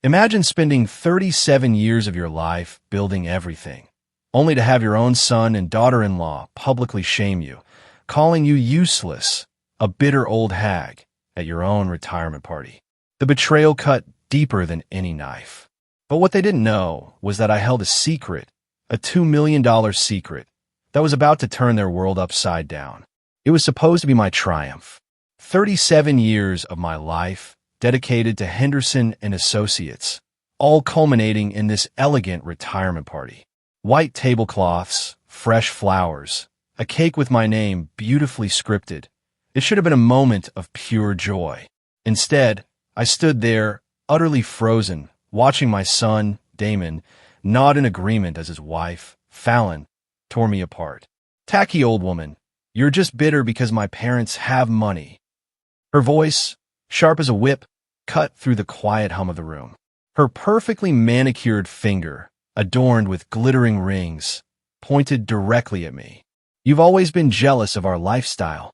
Imagine spending 37 years of your life building everything, only to have your own son and daughter-in-law publicly shame you, calling you useless, a bitter old hag, at your own retirement party. The betrayal cut deeper than any knife. But what they didn't know was that I held a secret, a $2 million secret, that was about to turn their world upside down. It was supposed to be my triumph. 37 years of my life dedicated to Henderson and Associates, all culminating in this elegant retirement party. White tablecloths, fresh flowers, a cake with my name beautifully scripted. It should have been a moment of pure joy. Instead, I stood there, utterly frozen, watching my son, Damon, nod in agreement as his wife, Fallon, tore me apart. "Tacky old woman, you're just bitter because my parents have money." Her voice, sharp as a whip, cut through the quiet hum of the room. Her perfectly manicured finger, adorned with glittering rings, pointed directly at me. "You've always been jealous of our lifestyle."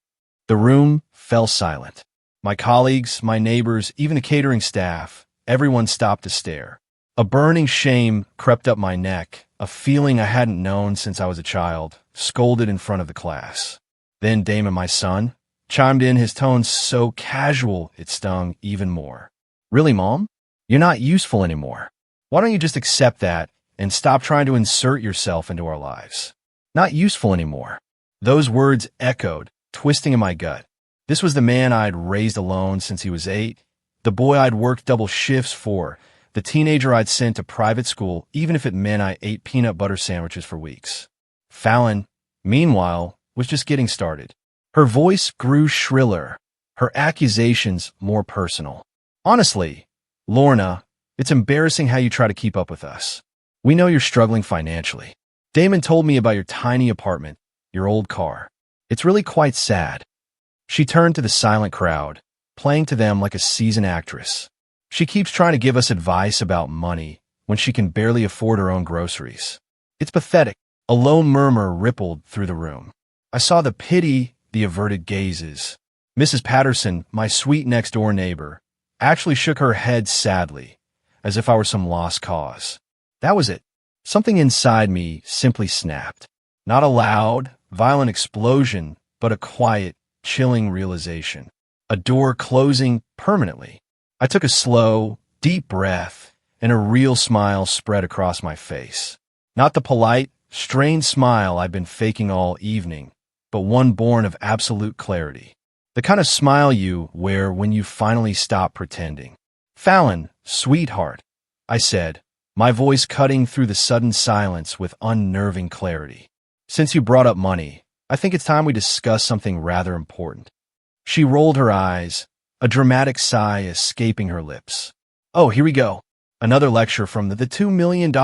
The room fell silent. My colleagues, my neighbors, even the catering staff, everyone stopped to stare. A burning shame crept up my neck, a feeling I hadn't known since I was a child, scolded in front of the class. Then Damon, my son, chimed in, his tone so casual it stung even more. "Really, Mom? You're not useful anymore. Why don't you just accept that and stop trying to insert yourself into our lives?" Not useful anymore. Those words echoed, twisting in my gut. This was the man I'd raised alone since he was 8, the boy I'd worked double shifts for, the teenager I'd sent to private school even if it meant I ate peanut butter sandwiches for weeks. Fallon, meanwhile, was just getting started. Her voice grew shriller, her accusations more personal. "Honestly, Lorna, it's embarrassing how you try to keep up with us. We know you're struggling financially. Damon told me about your tiny apartment, your old car. It's really quite sad." She turned to the silent crowd, playing to them like a seasoned actress. "She keeps trying to give us advice about money when she can barely afford her own groceries. It's pathetic." A low murmur rippled through the room. I saw the pity, the averted gazes. Mrs. Patterson, my sweet next-door neighbor, actually shook her head sadly, as if I were some lost cause. That was it. Something inside me simply snapped. Not a loud, violent explosion, but a quiet, chilling realization. A door closing permanently. I took a slow, deep breath, and a real smile spread across my face. Not the polite, strained smile I'd been faking all evening, but one born of absolute clarity. The kind of smile you wear when you finally stop pretending. "Fallon, sweetheart," I said, my voice cutting through the sudden silence with unnerving clarity. "Since you brought up money, I think it's time we discuss something rather important." She rolled her eyes, a dramatic sigh escaping her lips. "Oh, here we go. Another lecture from the $2 million.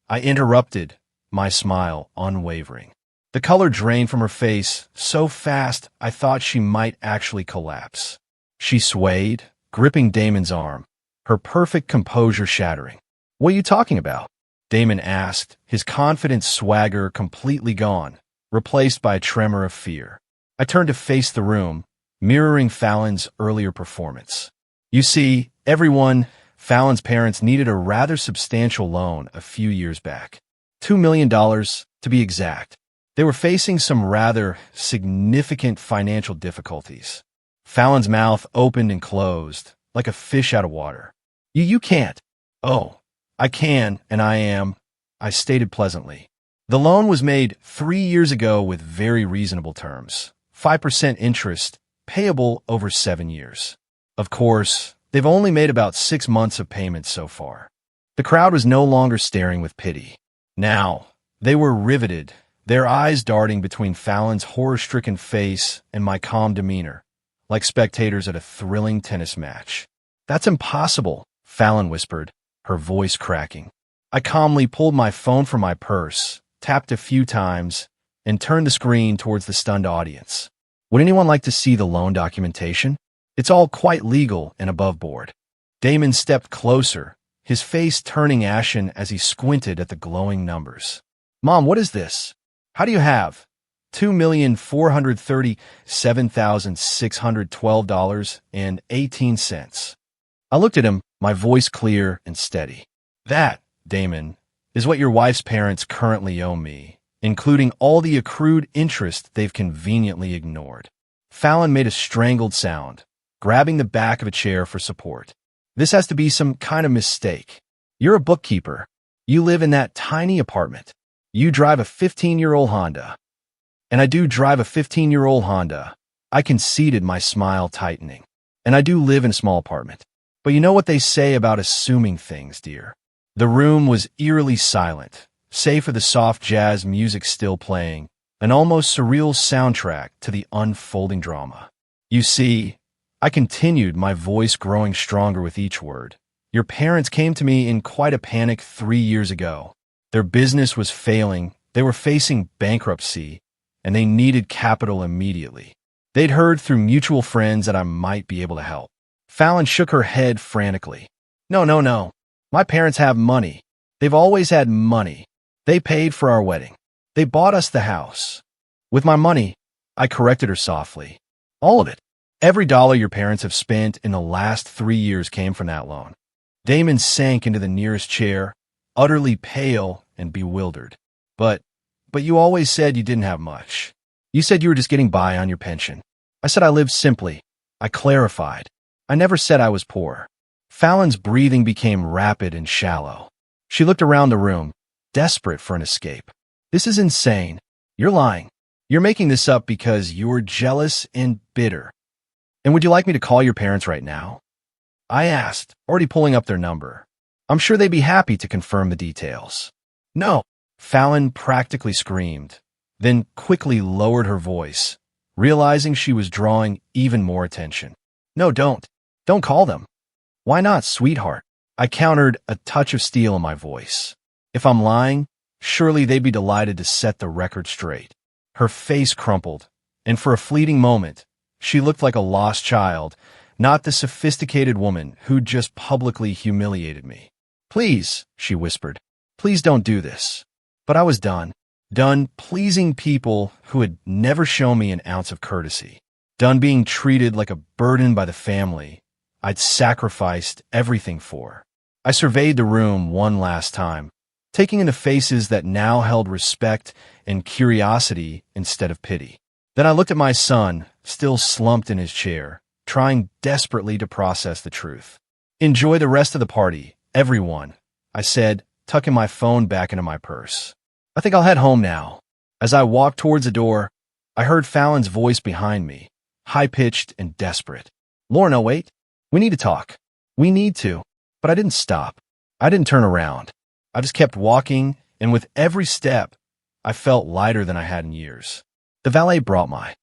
I interrupted, my smile unwavering. The color drained from her face so fast I thought she might actually collapse. She swayed, gripping Damon's arm, her perfect composure shattering. "What are you talking about?" Damon asked, his confident swagger completely gone, replaced by a tremor of fear. I turned to face the room, mirroring Fallon's earlier performance. "You see, Fallon's parents needed a rather substantial loan a few years back. $2 million, to be exact. They were facing some rather significant financial difficulties." Fallon's mouth opened and closed, like a fish out of water. You can't." "Oh, I can, and I am," I stated pleasantly. "The loan was made 3 years ago with very reasonable terms. 5% interest, payable over 7 years. Of course, they've only made about 6 months of payments so far." The crowd was no longer staring with pity. Now, they were riveted, their eyes darting between Fallon's horror-stricken face and my calm demeanor, like spectators at a thrilling tennis match. "That's impossible," Fallon whispered, her voice cracking. I calmly pulled my phone from my purse, tapped a few times, and turned the screen towards the stunned audience. "Would anyone like to see the loan documentation? It's all quite legal and above board." Damon stepped closer, his face turning ashen as he squinted at the glowing numbers. "Mom, what is this? How do you have $2,437,612.18? I looked at him, my voice clear and steady. That, Damon, is what your wife's parents currently owe me, including all the accrued interest they've conveniently ignored. Fallon made a strangled sound, grabbing the back of a chair for support. This has to be some kind of mistake. You're a bookkeeper. You live in that tiny apartment. You drive a 15-year-old Honda. And I do drive a 15-year-old Honda. I conceded, my smile tightening. And I do live in a small apartment. But you know what they say about assuming things, dear. The room was eerily silent, save for the soft jazz music still playing, an almost surreal soundtrack to the unfolding drama. You see, I continued, my voice growing stronger with each word. Your parents came to me in quite a panic 3 years ago. Their business was failing, they were facing bankruptcy, and they needed capital immediately. They'd heard through mutual friends that I might be able to help. Fallon shook her head frantically. No. My parents have money. They've always had money. They paid for our wedding. They bought us the house. With my money, I corrected her softly. All of it. Every dollar your parents have spent in the last 3 years came from that loan. Damon sank into the nearest chair, utterly pale and bewildered. But you always said you didn't have much. You said you were just getting by on your pension. I said I lived simply. I clarified. I never said I was poor. Fallon's breathing became rapid and shallow. She looked around the room, desperate for an escape. This is insane. You're lying. You're making this up because you're jealous and bitter. And would you like me to call your parents right now? I asked, already pulling up their number. I'm sure they'd be happy to confirm the details. No, Fallon practically screamed, then quickly lowered her voice, realizing she was drawing even more attention. No, don't. Don't call them. Why not, sweetheart? I countered, a touch of steel in my voice. If I'm lying, surely they'd be delighted to set the record straight. Her face crumpled, and for a fleeting moment, she looked like a lost child, not the sophisticated woman who'd just publicly humiliated me. Please, she whispered, please don't do this. But I was done. Done pleasing people who had never shown me an ounce of courtesy. Done being treated like a burden by the family I'd sacrificed everything for. I surveyed the room one last time, taking in the faces that now held respect and curiosity instead of pity. Then I looked at my son, still slumped in his chair, trying desperately to process the truth. Enjoy the rest of the party, everyone, I said, tucking my phone back into my purse. I think I'll head home now. As I walked towards the door, I heard Fallon's voice behind me, high-pitched and desperate. Lorna, wait. We need to talk. We need to. But I didn't stop. I didn't turn around. I just kept walking, and with every step, I felt lighter than I had in years. The valet brought my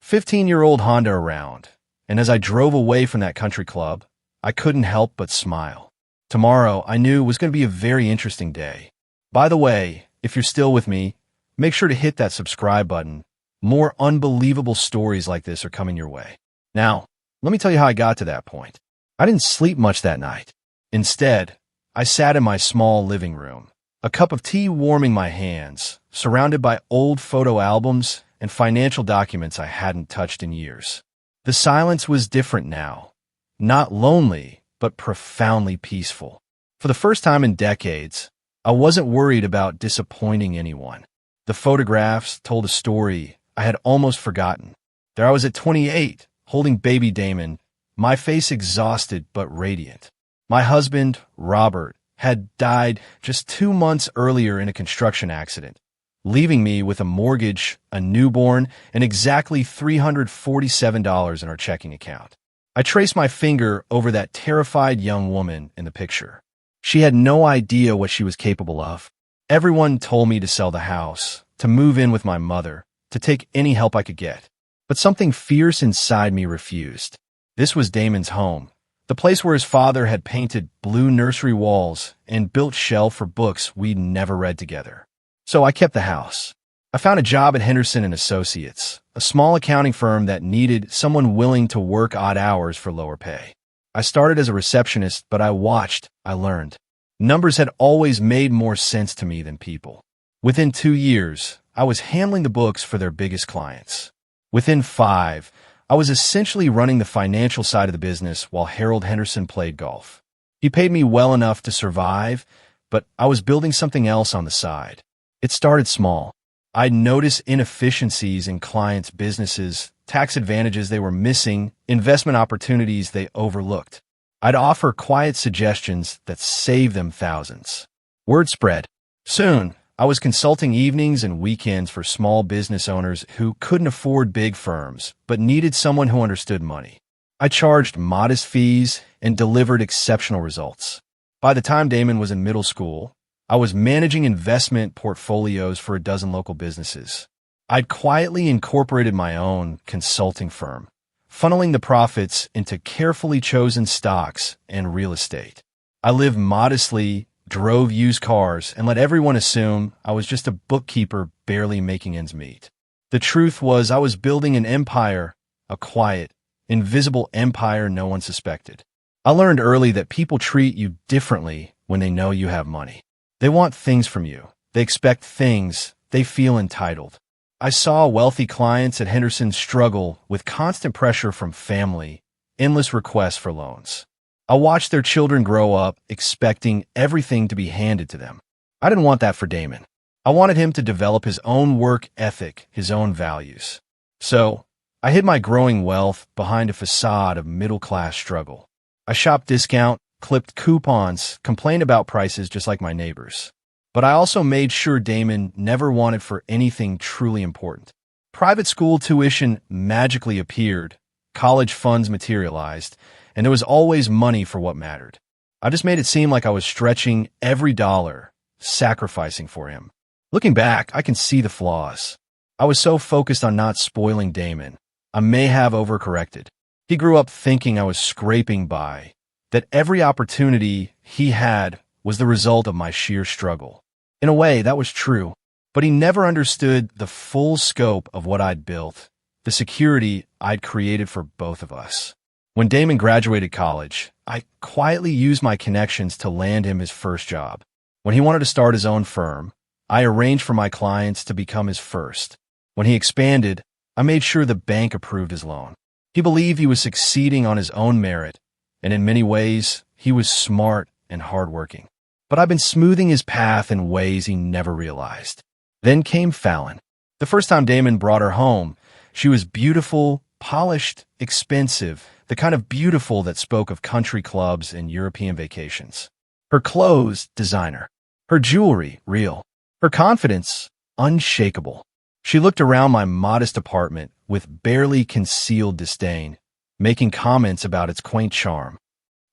15-year-old Honda around, and as I drove away from that country club, I couldn't help but smile. Tomorrow, I knew, was going to be a very interesting day. By the way, if you're still with me, make sure to hit that subscribe button. More unbelievable stories like this are coming your way. Now, let me tell you how I got to that point. I didn't sleep much that night. Instead, I sat in my small living room, a cup of tea warming my hands, surrounded by old photo albums and financial documents I hadn't touched in years. The silence was different now. Not lonely, but profoundly peaceful. For the first time in decades, I wasn't worried about disappointing anyone. The photographs told a story I had almost forgotten. There I was at 28, holding baby Damon, my face exhausted but radiant. My husband, Robert, had died just 2 months earlier in a construction accident, leaving me with a mortgage, a newborn, and exactly $347 in our checking account. I traced my finger over that terrified young woman in the picture. She had no idea what she was capable of. Everyone told me to sell the house, to move in with my mother, to take any help I could get. But something fierce inside me refused. This was Damon's home, the place where his father had painted blue nursery walls and built shelves for books we'd never read together. So I kept the house. I found a job at Henderson & Associates, a small accounting firm that needed someone willing to work odd hours for lower pay. I started as a receptionist, but I watched, I learned. Numbers had always made more sense to me than people. Within 2 years, I was handling the books for their biggest clients. Within 5, I was essentially running the financial side of the business while Harold Henderson played golf. He paid me well enough to survive, but I was building something else on the side. It started small. I'd notice inefficiencies in clients' businesses, tax advantages they were missing, investment opportunities they overlooked. I'd offer quiet suggestions that saved them thousands. Word spread. Soon, I was consulting evenings and weekends for small business owners who couldn't afford big firms, but needed someone who understood money. I charged modest fees and delivered exceptional results. By the time Damon was in middle school, I was managing investment portfolios for a dozen local businesses. I'd quietly incorporated my own consulting firm, funneling the profits into carefully chosen stocks and real estate. I lived modestly, drove used cars, and let everyone assume I was just a bookkeeper barely making ends meet. The truth was I was building an empire, a quiet, invisible empire no one suspected. I learned early that people treat you differently when they know you have money. They want things from you. They expect things. They feel entitled. I saw wealthy clients at Henderson struggle with constant pressure from family, endless requests for loans. I watched their children grow up expecting everything to be handed to them. I didn't want that for Damon. I wanted him to develop his own work ethic, his own values. So, I hid my growing wealth behind a facade of middle-class struggle. I shopped discount, clipped coupons, complained about prices just like my neighbors. But I also made sure Damon never wanted for anything truly important. Private school tuition magically appeared, college funds materialized, and there was always money for what mattered. I just made it seem like I was stretching every dollar, sacrificing for him. Looking back, I can see the flaws. I was so focused on not spoiling Damon, I may have overcorrected. He grew up thinking I was scraping by, that every opportunity he had was the result of my sheer struggle. In a way, that was true, but he never understood the full scope of what I'd built, the security I'd created for both of us. When Damon graduated college, I quietly used my connections to land him his first job. When he wanted to start his own firm, I arranged for my clients to become his first. When he expanded, I made sure the bank approved his loan. He believed he was succeeding on his own merit, and in many ways, he was smart and hardworking. But I've been smoothing his path in ways he never realized. Then came Fallon. The first time Damon brought her home, she was beautiful, polished, expensive, the kind of beautiful that spoke of country clubs and European vacations. Her clothes, designer. Her jewelry, real. Her confidence, unshakable. She looked around my modest apartment with barely concealed disdain, making comments about its quaint charm.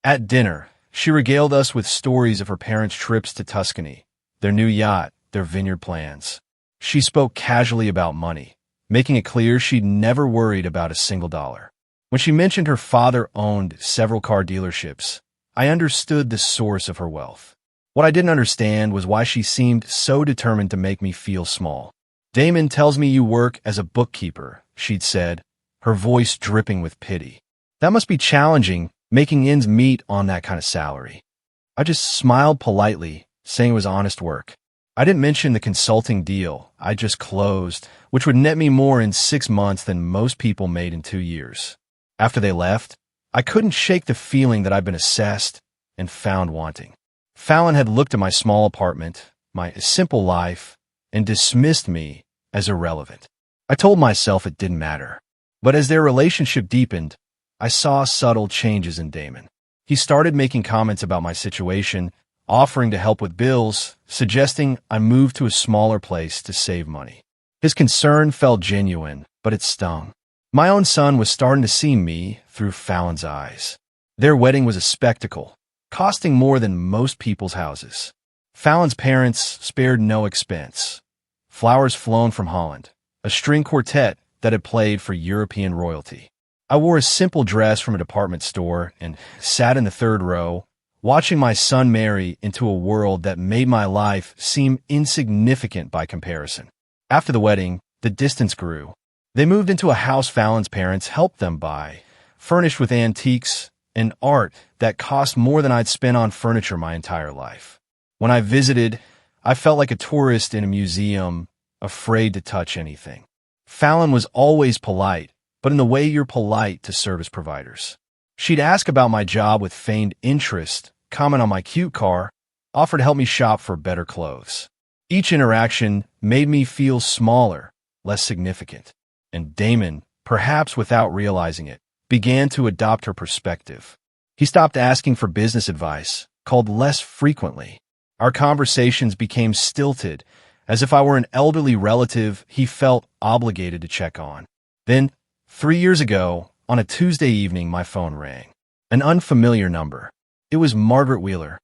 At dinner, she regaled us with stories of her parents' trips to Tuscany, their new yacht, their vineyard plans. She spoke casually about money, making it clear she'd never worried about a single dollar. When she mentioned her father owned several car dealerships, I understood the source of her wealth. What I didn't understand was why she seemed so determined to make me feel small. Damon tells me you work as a bookkeeper, she'd said, her voice dripping with pity. That must be challenging, making ends meet on that kind of salary. I just smiled politely, saying it was honest work. I didn't mention the consulting deal I just closed, which would net me more in 6 months than most people made in 2 years. After they left, I couldn't shake the feeling that I'd been assessed and found wanting. Fallon had looked at my small apartment, my simple life, and dismissed me as irrelevant. I told myself it didn't matter. But as their relationship deepened, I saw subtle changes in Damon. He started making comments about my situation, offering to help with bills, suggesting I move to a smaller place to save money. His concern felt genuine, but it stung. My own son was starting to see me through Fallon's eyes. Their wedding was a spectacle, costing more than most people's houses. Fallon's parents spared no expense. Flowers flown from Holland, a string quartet that had played for European royalty. I wore a simple dress from a department store and sat in the third row, watching my son marry into a world that made my life seem insignificant by comparison. After the wedding, the distance grew. They moved into a house Fallon's parents helped them buy, furnished with antiques and art that cost more than I'd spent on furniture my entire life. When I visited, I felt like a tourist in a museum, afraid to touch anything. Fallon was always polite, but in the way you're polite to service providers. She'd ask about my job with feigned interest, comment on my cute car, offer to help me shop for better clothes. Each interaction made me feel smaller, less significant. And Damon, perhaps without realizing it, began to adopt her perspective. He stopped asking for business advice, called less frequently. Our conversations became stilted, as if I were an elderly relative he felt obligated to check on. Then, 3 years ago, on a Tuesday evening, my phone rang. An unfamiliar number. It was Margaret Wheeler,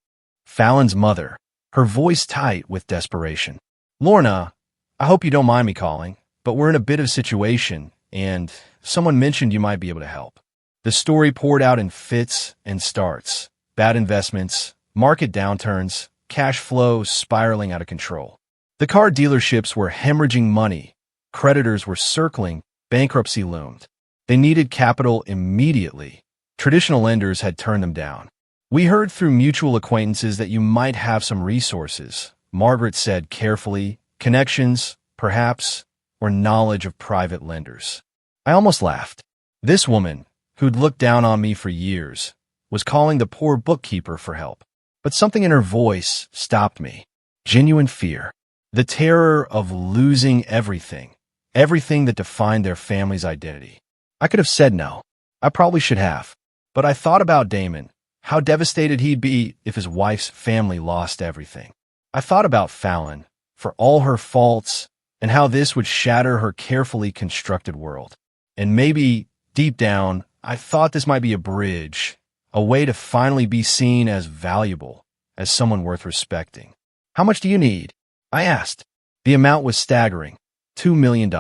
Fallon's mother, her voice tight with desperation. "Lorna, I hope you don't mind me calling, but we're in a bit of a situation, and someone mentioned you might be able to help." The story poured out in fits and starts. Bad investments, market downturns, cash flow spiraling out of control. The car dealerships were hemorrhaging money. Creditors were circling. Bankruptcy loomed. They needed capital immediately. Traditional lenders had turned them down. "We heard through mutual acquaintances that you might have some resources," Margaret said carefully. "Connections, perhaps, or knowledge of private lenders." I almost laughed. This woman, who'd looked down on me for years, was calling the poor bookkeeper for help. But something in her voice stopped me. Genuine fear. The terror of losing everything. Everything that defined their family's identity. I could have said no. I probably should have. But I thought about Damon, how devastated he'd be if his wife's family lost everything. I thought about Fallon, for all her faults, and how this would shatter her carefully constructed world. And maybe, deep down, I thought this might be a bridge, a way to finally be seen as valuable, as someone worth respecting. "How much do you need?" I asked. The amount was staggering. $2 million.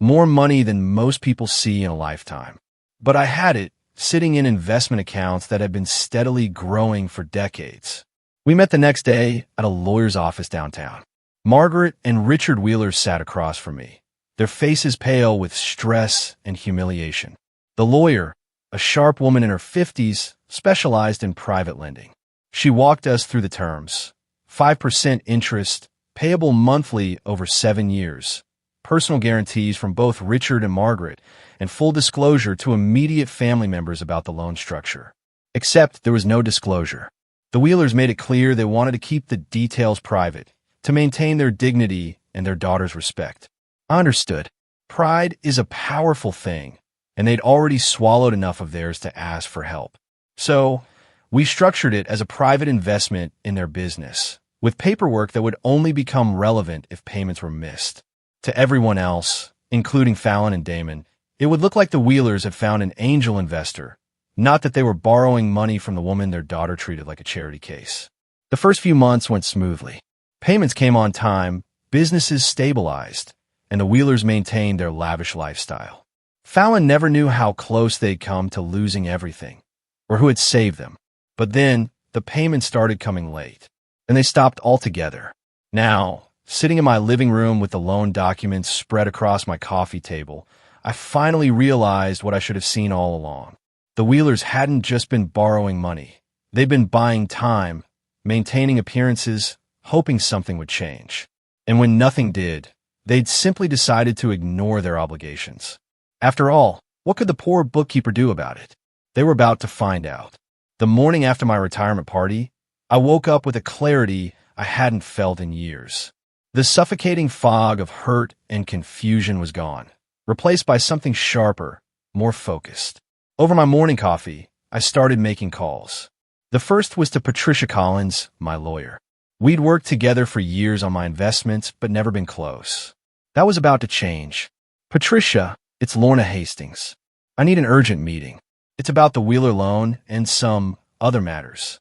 More money than most people see in a lifetime. But I had it sitting in investment accounts that had been steadily growing for decades. We met the next day at a lawyer's office downtown. Margaret and Richard Wheeler sat across from me, their faces pale with stress and humiliation. The lawyer, a sharp woman in her 50s, specialized in private lending. She walked us through the terms. 5% interest, payable monthly over 7 years. Personal guarantees from both Richard and Margaret, and full disclosure to immediate family members about the loan structure. Except there was no disclosure. The Wheelers made it clear they wanted to keep the details private, to maintain their dignity and their daughter's respect. I understood. Pride is a powerful thing, and they'd already swallowed enough of theirs to ask for help. So, we structured it as a private investment in their business, with paperwork that would only become relevant if payments were missed. To everyone else, including Fallon and Damon, it would look like the Wheelers had found an angel investor, not that they were borrowing money from the woman their daughter treated like a charity case. The first few months went smoothly. Payments came on time, businesses stabilized, and the Wheelers maintained their lavish lifestyle. Fallon never knew how close they'd come to losing everything, or who had saved them. But then, the payments started coming late, and they stopped altogether. Now, sitting in my living room with the loan documents spread across my coffee table, I finally realized what I should have seen all along. The Wheelers hadn't just been borrowing money. They'd been buying time, maintaining appearances, hoping something would change. And when nothing did, they'd simply decided to ignore their obligations. After all, what could the poor bookkeeper do about it? They were about to find out. The morning after my retirement party, I woke up with a clarity I hadn't felt in years. The suffocating fog of hurt and confusion was gone, replaced by something sharper, more focused. Over my morning coffee, I started making calls. The first was to Patricia Collins, my lawyer. We'd worked together for years on my investments, but never been close. That was about to change. "Patricia, it's Lorna Hastings. I need an urgent meeting. It's about the Wheeler loan and some other matters."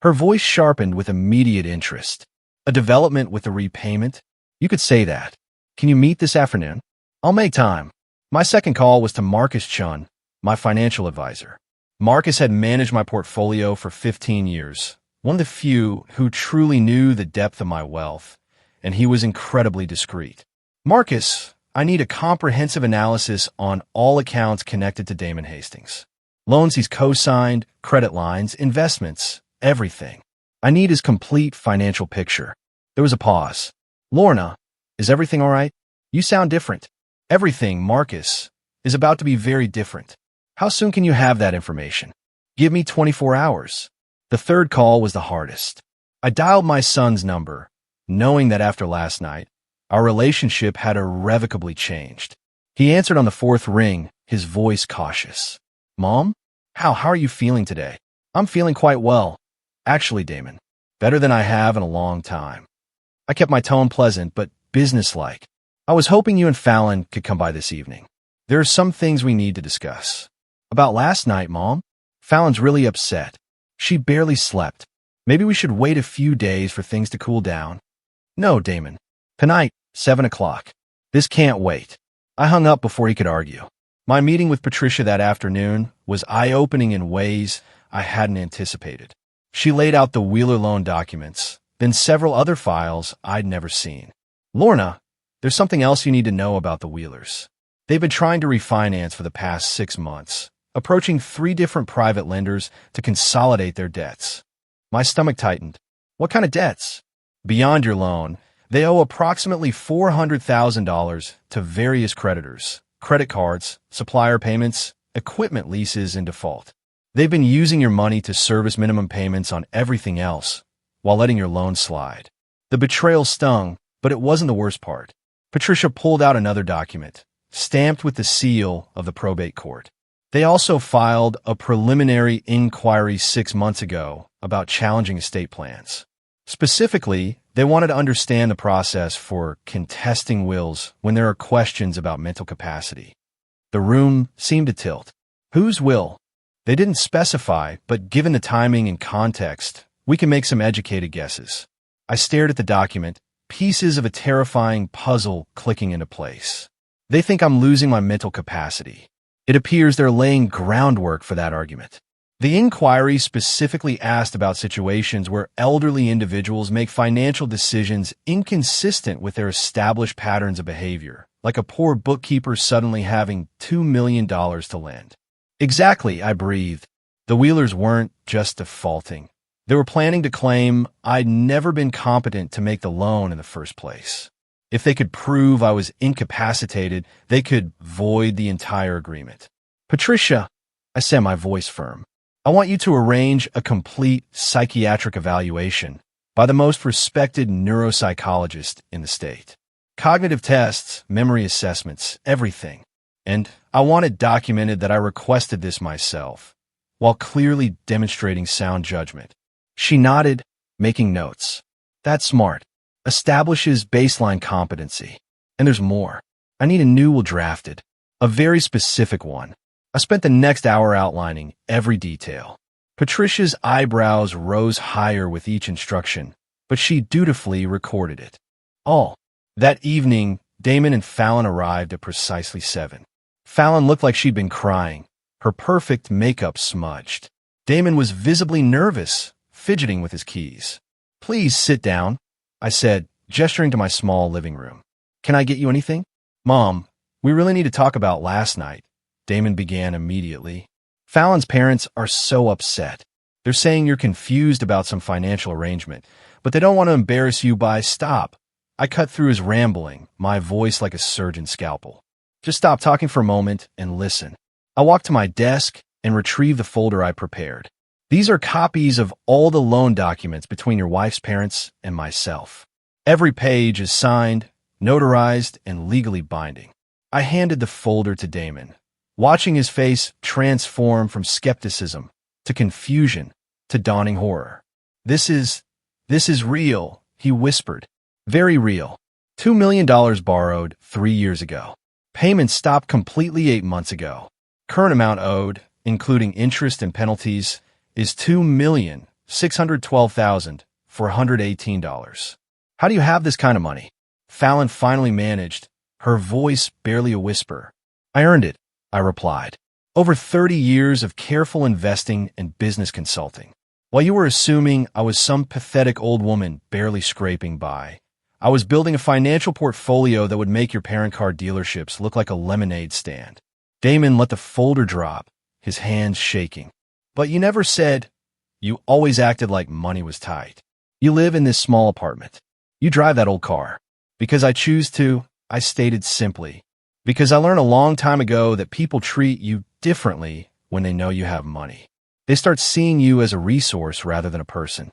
Her voice sharpened with immediate interest. "A development with the repayment? You could say that. Can you meet this afternoon?" "I'll make time." My second call was to Marcus Chun, my financial advisor. Marcus had managed my portfolio for 15 years, one of the few who truly knew the depth of my wealth, and he was incredibly discreet. "Marcus, I need a comprehensive analysis on all accounts connected to Damon Hastings. Loans he's co-signed, credit lines, investments, everything. I need his complete financial picture." There was a pause. "Lorna, is everything all right? You sound different." "Everything, Marcus, is about to be very different. How soon can you have that information?" "Give me 24 hours. The third call was the hardest. I dialed my son's number, knowing that after last night, our relationship had irrevocably changed. He answered on the fourth ring, his voice cautious. Mom? How are you feeling today? I'm feeling quite well. Actually, Damon, better than I have in a long time. I kept my tone pleasant but businesslike. I was hoping you and Fallon could come by this evening. There are some things we need to discuss. About last night, Mom? Fallon's really upset. She barely slept. Maybe we should wait a few days for things to cool down. No, Damon. Tonight, 7 o'clock. This can't wait. I hung up before he could argue. My meeting with Patricia that afternoon was eye-opening in ways I hadn't anticipated. She laid out the Wheeler loan documents, then several other files I'd never seen. Lorna, there's something else you need to know about the Wheelers. They've been trying to refinance for the past 6 months, approaching 3 different private lenders to consolidate their debts. My stomach tightened. What kind of debts? Beyond your loan, they owe approximately $400,000 to various creditors, credit cards, supplier payments, equipment leases in default. They've been using your money to service minimum payments on everything else, while letting your loan slide. The betrayal stung, but it wasn't the worst part. Patricia pulled out another document, stamped with the seal of the probate court. They also filed a preliminary inquiry 6 months ago about challenging estate plans. Specifically, they wanted to understand the process for contesting wills when there are questions about mental capacity. The room seemed to tilt. Whose will? They didn't specify, but given the timing and context, we can make some educated guesses. I stared at the document, pieces of a terrifying puzzle clicking into place. They think I'm losing my mental capacity. It appears they're laying groundwork for that argument. The inquiry specifically asked about situations where elderly individuals make financial decisions inconsistent with their established patterns of behavior, like a poor bookkeeper suddenly having $2 million to lend. Exactly, I breathed. The Wheelers weren't just defaulting. They were planning to claim I'd never been competent to make the loan in the first place. If they could prove I was incapacitated, they could void the entire agreement. Patricia, I said, my voice firm, I want you to arrange a complete psychiatric evaluation by the most respected neuropsychologist in the state. Cognitive tests, memory assessments, everything. And I want it documented that I requested this myself, while clearly demonstrating sound judgment. She nodded, making notes. That's smart. Establishes baseline competency. And there's more. I need a new will drafted. A very specific one. I spent the next hour outlining every detail. Patricia's eyebrows rose higher with each instruction, but she dutifully recorded it. All. That evening, Damon and Fallon arrived at precisely 7. Fallon looked like she'd been crying, her perfect makeup smudged. Damon was visibly nervous, fidgeting with his keys. Please sit down, I said, gesturing to my small living room. Can I get you anything? Mom, we really need to talk about last night, Damon began immediately. Fallon's parents are so upset. They're saying you're confused about some financial arrangement, but they don't want to embarrass you by stop. I cut through his rambling, my voice like a surgeon's scalpel. Just stop talking for a moment and listen. I walked to my desk and retrieved the folder I prepared. These are copies of all the loan documents between your wife's parents and myself. Every page is signed, notarized, and legally binding. I handed the folder to Damon, watching his face transform from skepticism to confusion to dawning horror. This is real, he whispered. Very real. $2 million borrowed 3 years ago. Payments stopped completely 8 months ago. Current amount owed, including interest and penalties, is $2,612,418. How do you have this kind of money? Fallon finally managed, her voice barely a whisper. I earned it, I replied. Over 30 years of careful investing and business consulting. While you were assuming I was some pathetic old woman barely scraping by, I was building a financial portfolio that would make your parent car dealerships look like a lemonade stand. Damon let the folder drop, his hands shaking. But you never said. You always acted like money was tight. You live in this small apartment. You drive that old car. Because I choose to, I stated simply. Because I learned a long time ago that people treat you differently when they know you have money. They start seeing you as a resource rather than a person.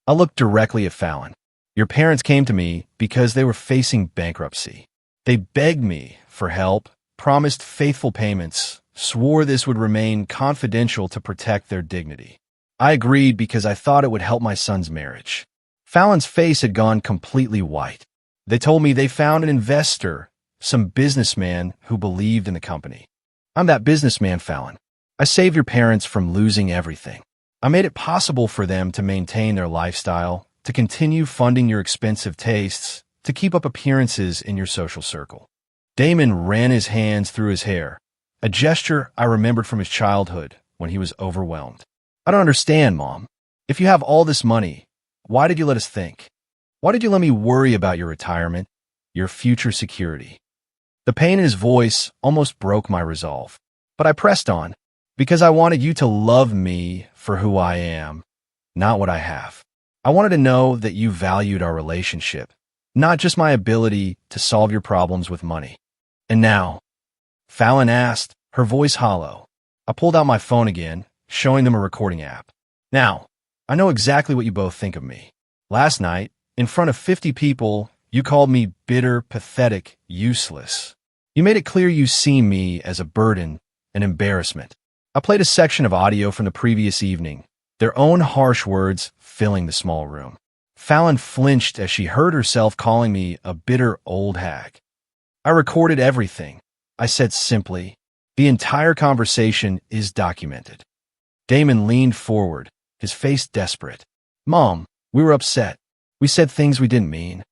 I looked directly at Fallon. Your parents came to me because they were facing bankruptcy. They begged me for help, promised faithful payments, swore this would remain confidential to protect their dignity. I agreed because I thought it would help my son's marriage. Fallon's face had gone completely white. They told me they found an investor, some businessman who believed in the company. I'm that businessman, Fallon. I saved your parents from losing everything. I made it possible for them to maintain their lifestyle, to continue funding your expensive tastes, to keep up appearances in your social circle. Damon ran his hands through his hair, a gesture I remembered from his childhood when he was overwhelmed. I don't understand, Mom. If you have all this money, why did you let us think? Why did you let me worry about your retirement, your future security? The pain in his voice almost broke my resolve. But I pressed on, because I wanted you to love me for who I am, not what I have. I wanted to know that you valued our relationship, not just my ability to solve your problems with money. And now, Fallon asked, her voice hollow. I pulled out my phone again, showing them a recording app. Now, I know exactly what you both think of me. Last night, in front of 50 people, you called me bitter, pathetic, useless. You made it clear you see me as a burden, an embarrassment. I played a section of audio from the previous evening, their own harsh words filling the small room. Fallon flinched as she heard herself calling me a bitter old hag. I recorded everything. I said simply, the entire conversation is documented. Damon leaned forward, his face desperate. Mom, we were upset. We said things we didn't mean.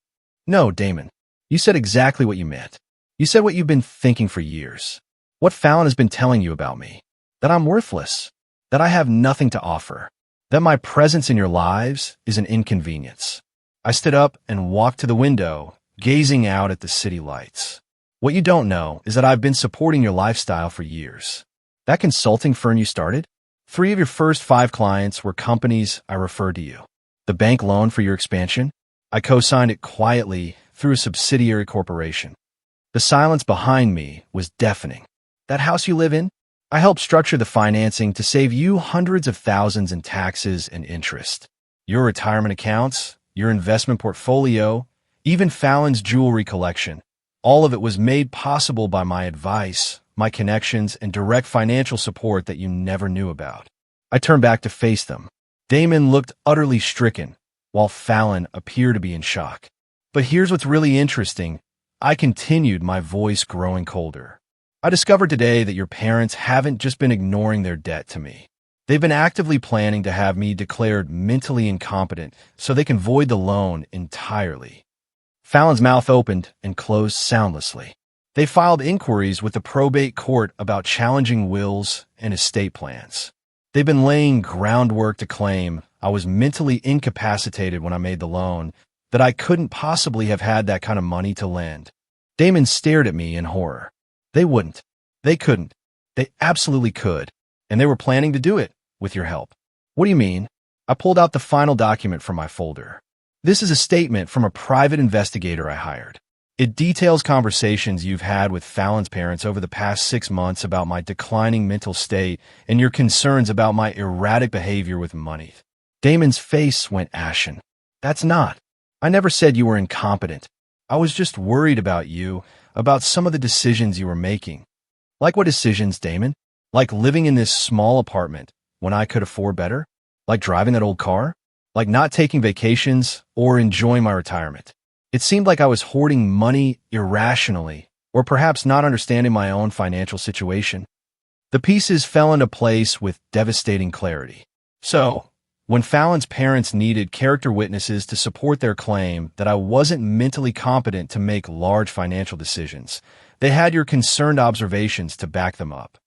No, Damon, you said exactly what you meant. You said what you've been thinking for years. What Fallon has been telling you about me. That I'm worthless. That I have nothing to offer. That my presence in your lives is an inconvenience. I stood up and walked to the window, gazing out at the city lights. What you don't know is that I've been supporting your lifestyle for years. That consulting firm you started? 3 of your first 5 clients were companies I referred to you. The bank loan for your expansion? I co-signed it quietly through a subsidiary corporation. The silence behind me was deafening. That house you live in? I helped structure the financing to save you hundreds of thousands in taxes and interest. Your retirement accounts, your investment portfolio, even Fallon's jewelry collection. All of it was made possible by my advice, my connections, and direct financial support that you never knew about. I turned back to face them. Damon looked utterly stricken, while Fallon appeared to be in shock. But here's what's really interesting. I continued, my voice growing colder. I discovered today that your parents haven't just been ignoring their debt to me. They've been actively planning to have me declared mentally incompetent so they can void the loan entirely. Fallon's mouth opened and closed soundlessly. They filed inquiries with the probate court about challenging wills and estate plans. They've been laying groundwork to claim I was mentally incapacitated when I made the loan, that I couldn't possibly have had that kind of money to lend. Damon stared at me in horror. They wouldn't. They couldn't. They absolutely could. And they were planning to do it, with your help. What do you mean? I pulled out the final document from my folder. This is a statement from a private investigator I hired. It details conversations you've had with Fallon's parents over the past 6 months about my declining mental state and your concerns about my erratic behavior with money. Damon's face went ashen. That's not. I never said you were incompetent. I was just worried about you, about some of the decisions you were making. Like what decisions, Damon? Like living in this small apartment when I could afford better? Like driving that old car? Like not taking vacations or enjoying my retirement? It seemed like I was hoarding money irrationally, or perhaps not understanding my own financial situation. The pieces fell into place with devastating clarity. So, when Fallon's parents needed character witnesses to support their claim that I wasn't mentally competent to make large financial decisions, they had your concerned observations to back them up.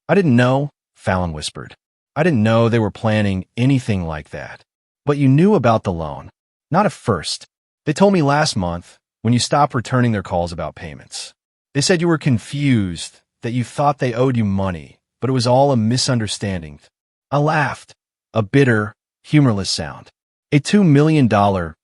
I didn't know, Fallon whispered. I didn't know they were planning anything like that. But you knew about the loan. Not at first. They told me last month when you stopped returning their calls about payments. They said you were confused, that you thought they owed you money, but it was all a misunderstanding. I laughed. A bitter, humorless sound. A $2 million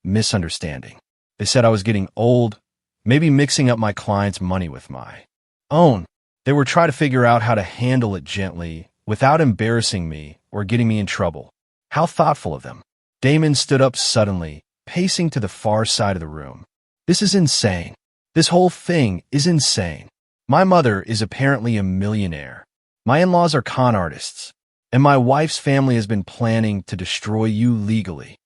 misunderstanding. They said I was getting old, maybe mixing up my client's money with my own. They were trying to figure out how to handle it gently, without embarrassing me, or getting me in trouble. How thoughtful of them. Damon stood up suddenly, pacing to the far side of the room. This is insane. This whole thing is insane. My mother is apparently a millionaire. My in-laws are con artists. And my wife's family has been planning to destroy you legally.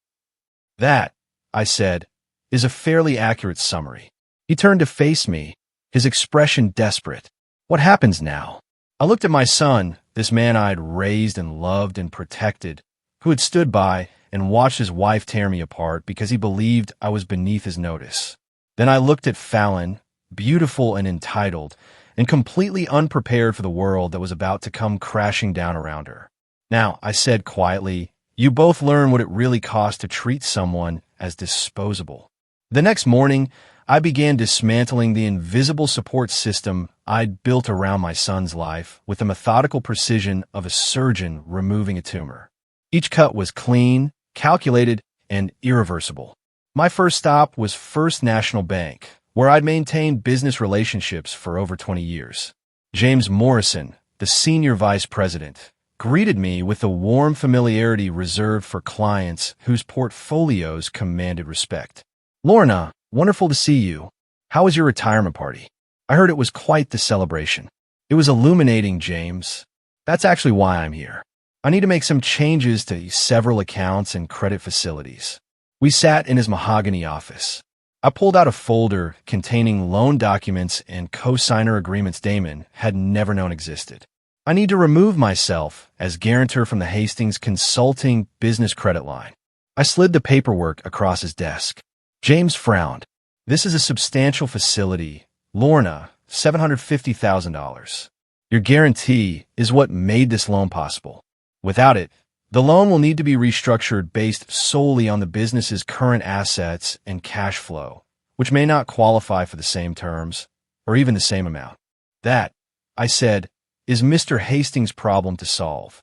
That, I said, is a fairly accurate summary. He turned to face me, his expression desperate. What happens now? I looked at my son, this man I'd raised and loved and protected, who had stood by and watched his wife tear me apart because he believed I was beneath his notice. Then I looked at Fallon, beautiful and entitled, and completely unprepared for the world that was about to come crashing down around her. Now, I said quietly, you both learn what it really costs to treat someone as disposable. The next morning, I began dismantling the invisible support system I'd built around my son's life with the methodical precision of a surgeon removing a tumor. Each cut was clean, calculated, and irreversible. My first stop was First National Bank, where I'd maintained business relationships for over 20 years. James Morrison, the senior vice president, greeted me with the warm familiarity reserved for clients whose portfolios commanded respect. Lorna, wonderful to see you. How was your retirement party? I heard it was quite the celebration. It was illuminating, James. That's actually why I'm here. I need to make some changes to several accounts and credit facilities. We sat in his mahogany office. I pulled out a folder containing loan documents and co-signer agreements Damon had never known existed. I need to remove myself as guarantor from the Hastings Consulting business credit line. I slid the paperwork across his desk. James frowned. This is a substantial facility. Lorna, $750,000. Your guarantee is what made this loan possible. Without it, the loan will need to be restructured based solely on the business's current assets and cash flow, which may not qualify for the same terms or even the same amount. That, I said, is Mr. Hastings' problem to solve.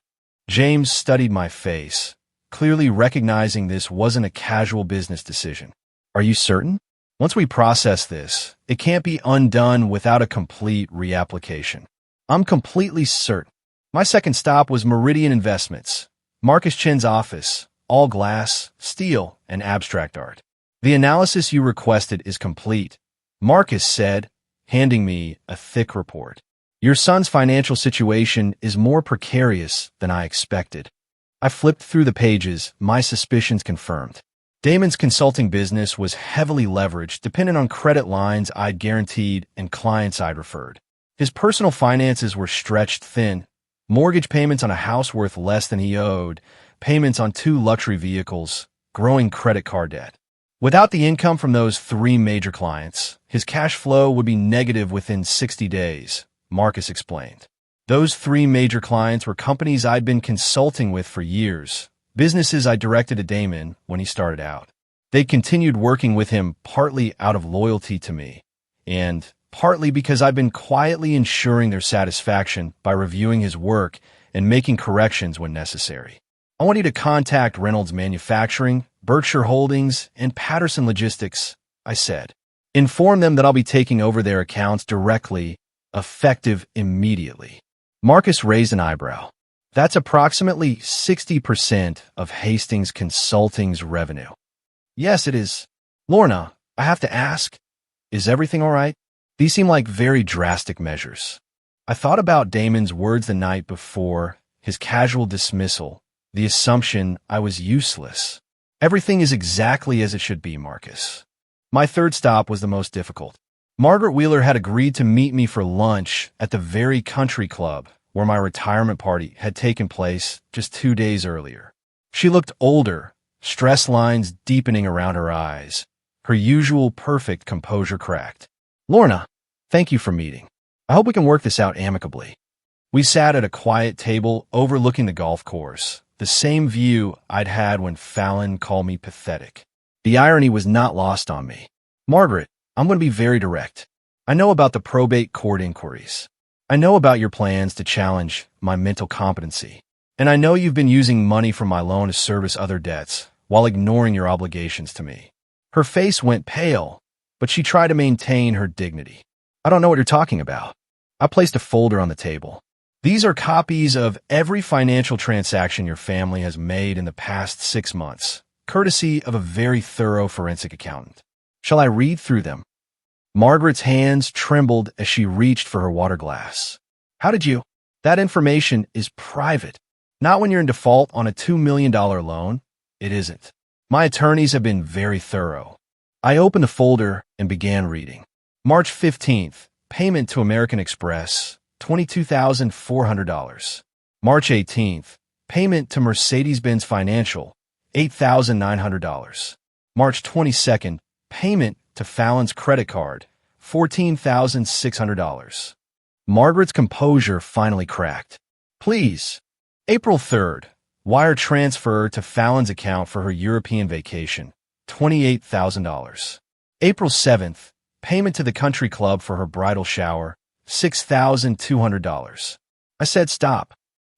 James studied my face, clearly recognizing this wasn't a casual business decision. Are you certain? Once we process this, it can't be undone without a complete reapplication. I'm completely certain. My second stop was Meridian Investments, Marcus Chin's office, all glass, steel, and abstract art. The analysis you requested is complete, Marcus said, handing me a thick report. Your son's financial situation is more precarious than I expected. I flipped through the pages, my suspicions confirmed. Damon's consulting business was heavily leveraged, dependent on credit lines I'd guaranteed and clients I'd referred. His personal finances were stretched thin, mortgage payments on a house worth less than he owed, payments on 2 luxury vehicles, growing credit card debt. Without the income from those 3 major clients, his cash flow would be negative within 60 days, Marcus explained. Those 3 major clients were companies I'd been consulting with for years, businesses I directed to Damon when he started out. They continued working with him partly out of loyalty to me, and partly because I've been quietly ensuring their satisfaction by reviewing his work and making corrections when necessary. I want you to contact Reynolds Manufacturing, Berkshire Holdings, and Patterson Logistics, I said. Inform them that I'll be taking over their accounts directly, effective immediately. Marcus raised an eyebrow. That's approximately 60% of Hastings Consulting's revenue. Yes, it is. Lorna, I have to ask, is everything all right? These seem like very drastic measures. I thought about Damon's words the night before, his casual dismissal, the assumption I was useless. Everything is exactly as it should be, Marcus. My third stop was the most difficult. Margaret Wheeler had agreed to meet me for lunch at the very country club where my retirement party had taken place just 2 days earlier. She looked older, stress lines deepening around her eyes, her usual perfect composure cracked. Lorna, thank you for meeting. I hope we can work this out amicably. We sat at a quiet table overlooking the golf course, the same view I'd had when Fallon called me pathetic. The irony was not lost on me. Margaret, I'm going to be very direct. I know about the probate court inquiries. I know about your plans to challenge my mental competency. And I know you've been using money from my loan to service other debts while ignoring your obligations to me. Her face went pale, but she tried to maintain her dignity. I don't know what you're talking about. I placed a folder on the table. These are copies of every financial transaction your family has made in the past 6 months, courtesy of a very thorough forensic accountant. Shall I read through them? Margaret's hands trembled as she reached for her water glass. How did you? That information is private. Not when you're in default on a $2 million loan. It isn't. My attorneys have been very thorough. I opened the folder and began reading. March 15th, payment to American Express, $22,400. March 18th, payment to Mercedes-Benz Financial, $8,900. March 22nd, payment to Fallon's credit card, $14,600. Margaret's composure finally cracked. Please. April 3rd, wire transfer to Fallon's account for her European vacation, $28,000. April 7th, payment to the country club for her bridal shower, $6,200. I said stop.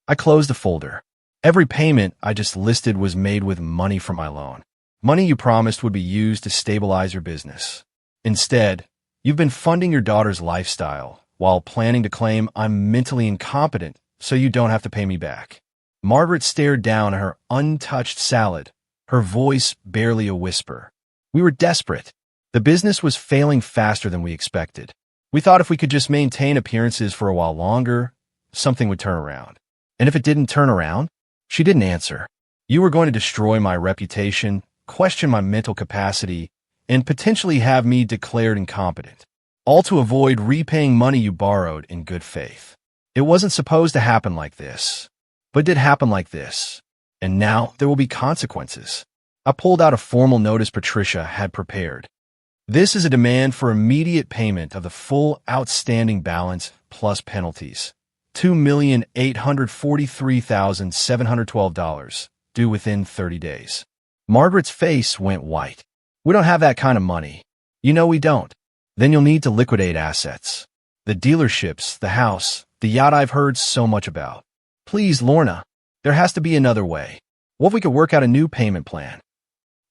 I closed the folder. Every payment I just listed was made with money from my loan. Money you promised would be used to stabilize your business. Instead, you've been funding your daughter's lifestyle while planning to claim I'm mentally incompetent so you don't have to pay me back. Margaret stared down at her untouched salad, her voice barely a whisper. We were desperate. The business was failing faster than we expected. We thought if we could just maintain appearances for a while longer, something would turn around. And if it didn't turn around? She didn't answer. You were going to destroy my reputation, question my mental capacity, and potentially have me declared incompetent. All to avoid repaying money you borrowed in good faith. It wasn't supposed to happen like this. But it did happen like this. And now there will be consequences. I pulled out a formal notice Patricia had prepared. This is a demand for immediate payment of the full outstanding balance plus penalties. $2,843,712, due within 30 days. Margaret's face went white. We don't have that kind of money. You know we don't. Then you'll need to liquidate assets. The dealerships, the house, the yacht I've heard so much about. Please, Lorna, there has to be another way. What if we could work out a new payment plan?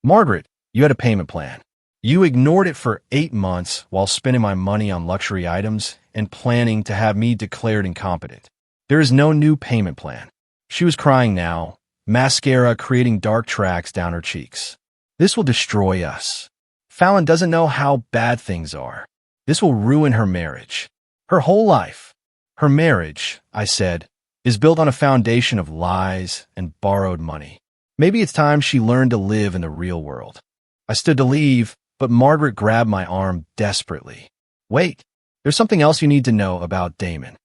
Margaret, you had a payment plan. You ignored it for 8 months while spending my money on luxury items and planning to have me declared incompetent. There is no new payment plan. She was crying now, mascara creating dark tracks down her cheeks. This will destroy us. Fallon doesn't know how bad things are. This will ruin her marriage. Her whole life. Her marriage, I said, is built on a foundation of lies and borrowed money. Maybe it's time she learned to live in the real world. I stood to leave, but Margaret grabbed my arm desperately. Wait, there's something else you need to know about Damon.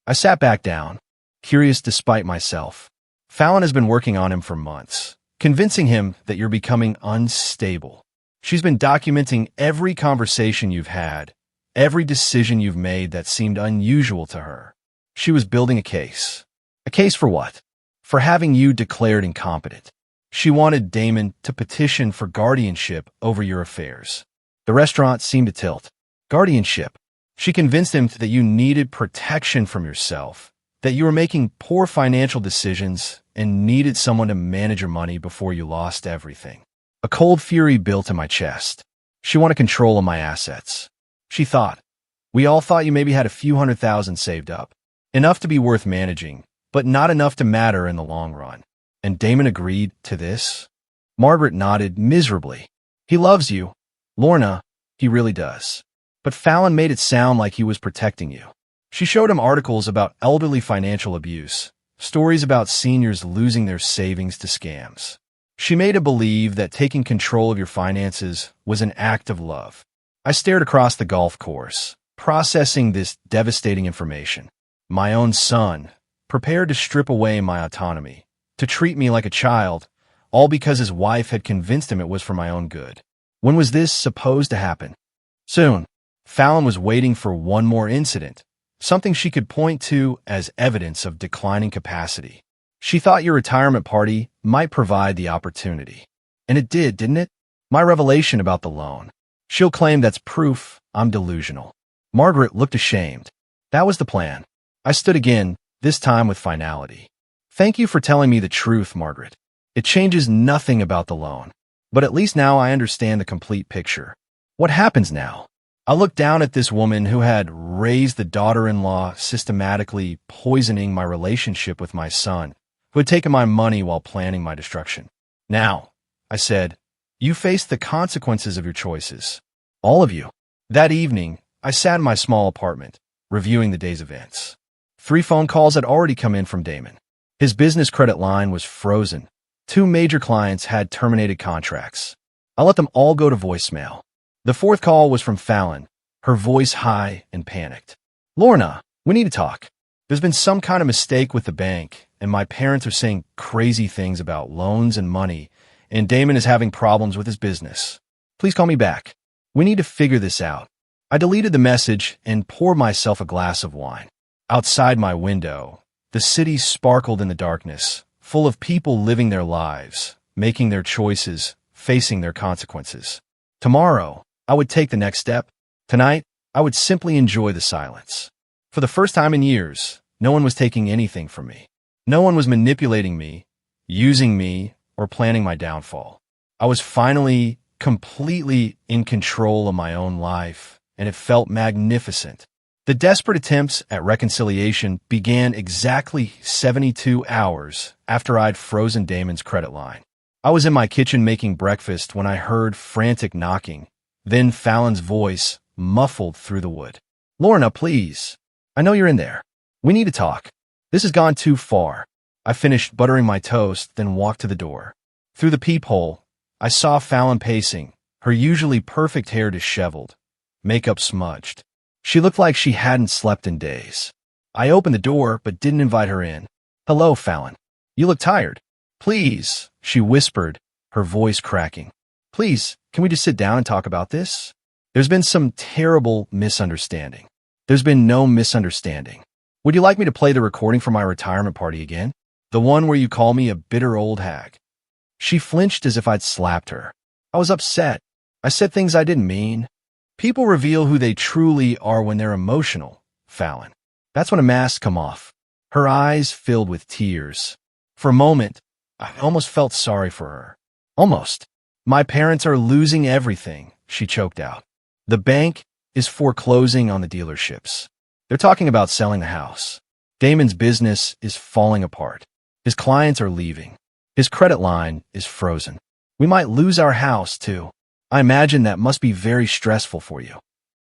I sat back down, curious despite myself. Fallon has been working on him for months, convincing him that you're becoming unstable. She's been documenting every conversation you've had, every decision you've made that seemed unusual to her. She was building a case. A case for what? For having you declared incompetent. She wanted Damon to petition for guardianship over your affairs. The restaurant seemed to tilt. Guardianship. She convinced him that you needed protection from yourself, that you were making poor financial decisions and needed someone to manage your money before you lost everything. A cold fury built in my chest. She wanted control of my assets. She thought. We all thought you maybe had a few $100,000 saved up. Enough to be worth managing, but not enough to matter in the long run. And Damon agreed to this? Margaret nodded miserably. He loves you. Lorna, he really does. But Fallon made it sound like he was protecting you. She showed him articles about elderly financial abuse, stories about seniors losing their savings to scams. She made him believe that taking control of your finances was an act of love. I stared across the golf course, processing this devastating information. My own son, prepared to strip away my autonomy, to treat me like a child, all because his wife had convinced him it was for my own good. When was this supposed to happen? Soon. Fallon was waiting for one more incident, something she could point to as evidence of declining capacity. She thought your retirement party might provide the opportunity. And it did, didn't it? My revelation about the loan. She'll claim that's proof I'm delusional. Margaret looked ashamed. That was the plan. I stood again, this time with finality. Thank you for telling me the truth, Margaret. It changes nothing about the loan. But at least now I understand the complete picture. What happens now? I looked down at this woman who had raised the daughter-in-law, systematically poisoning my relationship with my son, who had taken my money while planning my destruction. Now, I said, you face the consequences of your choices. All of you. That evening, I sat in my small apartment, reviewing the day's events. 3 phone calls had already come in from Damon. His business credit line was frozen. 2 major clients had terminated contracts. I let them all go to voicemail. The 4th call was from Fallon, her voice high and panicked. Lorna, we need to talk. There's been some kind of mistake with the bank, and my parents are saying crazy things about loans and money, and Damon is having problems with his business. Please call me back. We need to figure this out. I deleted the message and poured myself a glass of wine. Outside my window, the city sparkled in the darkness, full of people living their lives, making their choices, facing their consequences. Tomorrow, I would take the next step. Tonight, I would simply enjoy the silence. For the first time in years, no one was taking anything from me. No one was manipulating me, using me, or planning my downfall. I was finally completely in control of my own life, and it felt magnificent. The desperate attempts at reconciliation began exactly 72 hours after I'd frozen Damon's credit line. I was in my kitchen making breakfast when I heard frantic knocking, then Fallon's voice muffled through the wood. Lorna, please. I know you're in there. We need to talk. This has gone too far. I finished buttering my toast, then walked to the door. Through the peephole, I saw Fallon pacing, her usually perfect hair disheveled, makeup smudged. She looked like she hadn't slept in days. I opened the door, but didn't invite her in. Hello, Fallon. You look tired. Please, she whispered, her voice cracking. Please, can we just sit down and talk about this? There's been some terrible misunderstanding. There's been no misunderstanding. Would you like me to play the recording from my retirement party again? The one where you call me a bitter old hag. She flinched as if I'd slapped her. I was upset. I said things I didn't mean. People reveal who they truly are when they're emotional, Fallon. That's when a mask come off. Her eyes filled with tears. For a moment, I almost felt sorry for her. Almost. My parents are losing everything, she choked out. The bank is foreclosing on the dealerships. They're talking about selling the house. Damon's business is falling apart. His clients are leaving. His credit line is frozen. We might lose our house, too. I imagine that must be very stressful for you.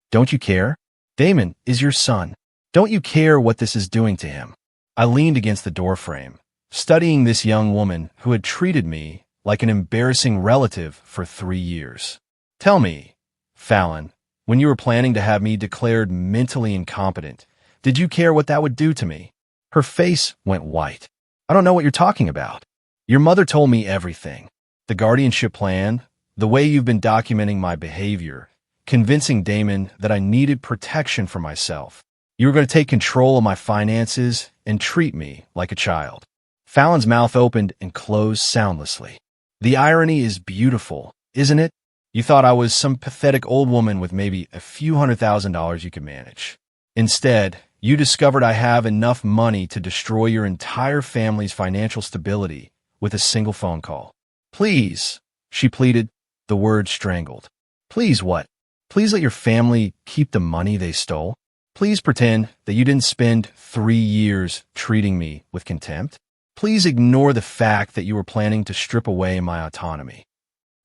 Don't you care? Damon is your son. Don't you care what this is doing to him? I leaned against the doorframe, studying this young woman who had treated me like an embarrassing relative for 3 years. Tell me, Fallon, when you were planning to have me declared mentally incompetent, did you care what that would do to me? Her face went white. I don't know what you're talking about. Your mother told me everything. The guardianship plan, the way you've been documenting my behavior, convincing Damon that I needed protection for myself. You were going to take control of my finances and treat me like a child. Fallon's mouth opened and closed soundlessly. The irony is beautiful, isn't it? You thought I was some pathetic old woman with maybe a few $100,000 you could manage. Instead, you discovered I have enough money to destroy your entire family's financial stability with a single phone call. Please, she pleaded, the word strangled. Please what? Please let your family keep the money they stole? Please pretend that you didn't spend 3 years treating me with contempt? Please ignore the fact that you were planning to strip away my autonomy.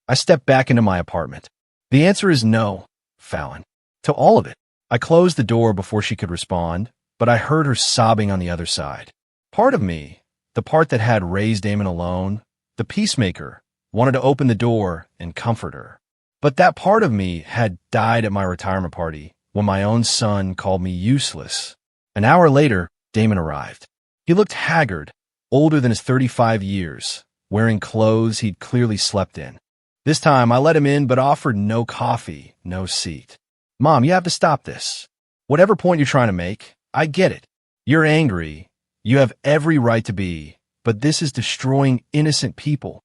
I stepped back into my apartment. The answer is no, Fallon. To all of it. I closed the door before she could respond, but I heard her sobbing on the other side. Part of me, the part that had raised Damon alone, the peacemaker, wanted to open the door and comfort her. But that part of me had died at my retirement party when my own son called me useless. An hour later, Damon arrived. He looked haggard, older than his 35 years, wearing clothes he'd clearly slept in. This time, I let him in but offered no coffee, no seat. Mom, you have to stop this. Whatever point you're trying to make, I get it. You're angry. You have every right to be, but this is destroying innocent people.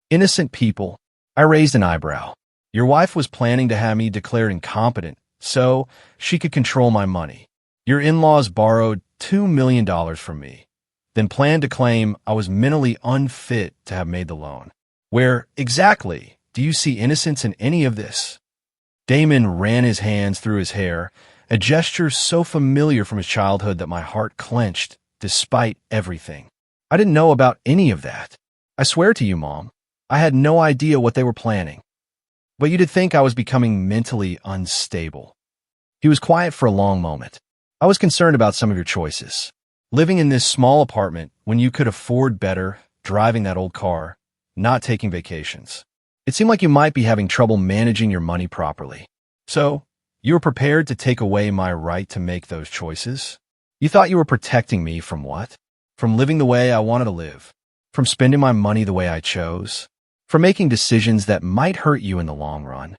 Innocent people? I raised an eyebrow. Your wife was planning to have me declared incompetent so she could control my money. Your in-laws borrowed $2 million from me, then planned to claim I was mentally unfit to have made the loan. Where exactly do you see innocence in any of this? Damon ran his hands through his hair, a gesture so familiar from his childhood that my heart clenched, despite everything. I didn't know about any of that. I swear to you, Mom, I had no idea what they were planning. But you'd think I was becoming mentally unstable. He was quiet for a long moment. I was concerned about some of your choices. Living in this small apartment when you could afford better, driving that old car, not taking vacations. It seemed like you might be having trouble managing your money properly. So, you were prepared to take away my right to make those choices? You thought you were protecting me from what? From living the way I wanted to live? From spending my money the way I chose? From making decisions that might hurt you in the long run?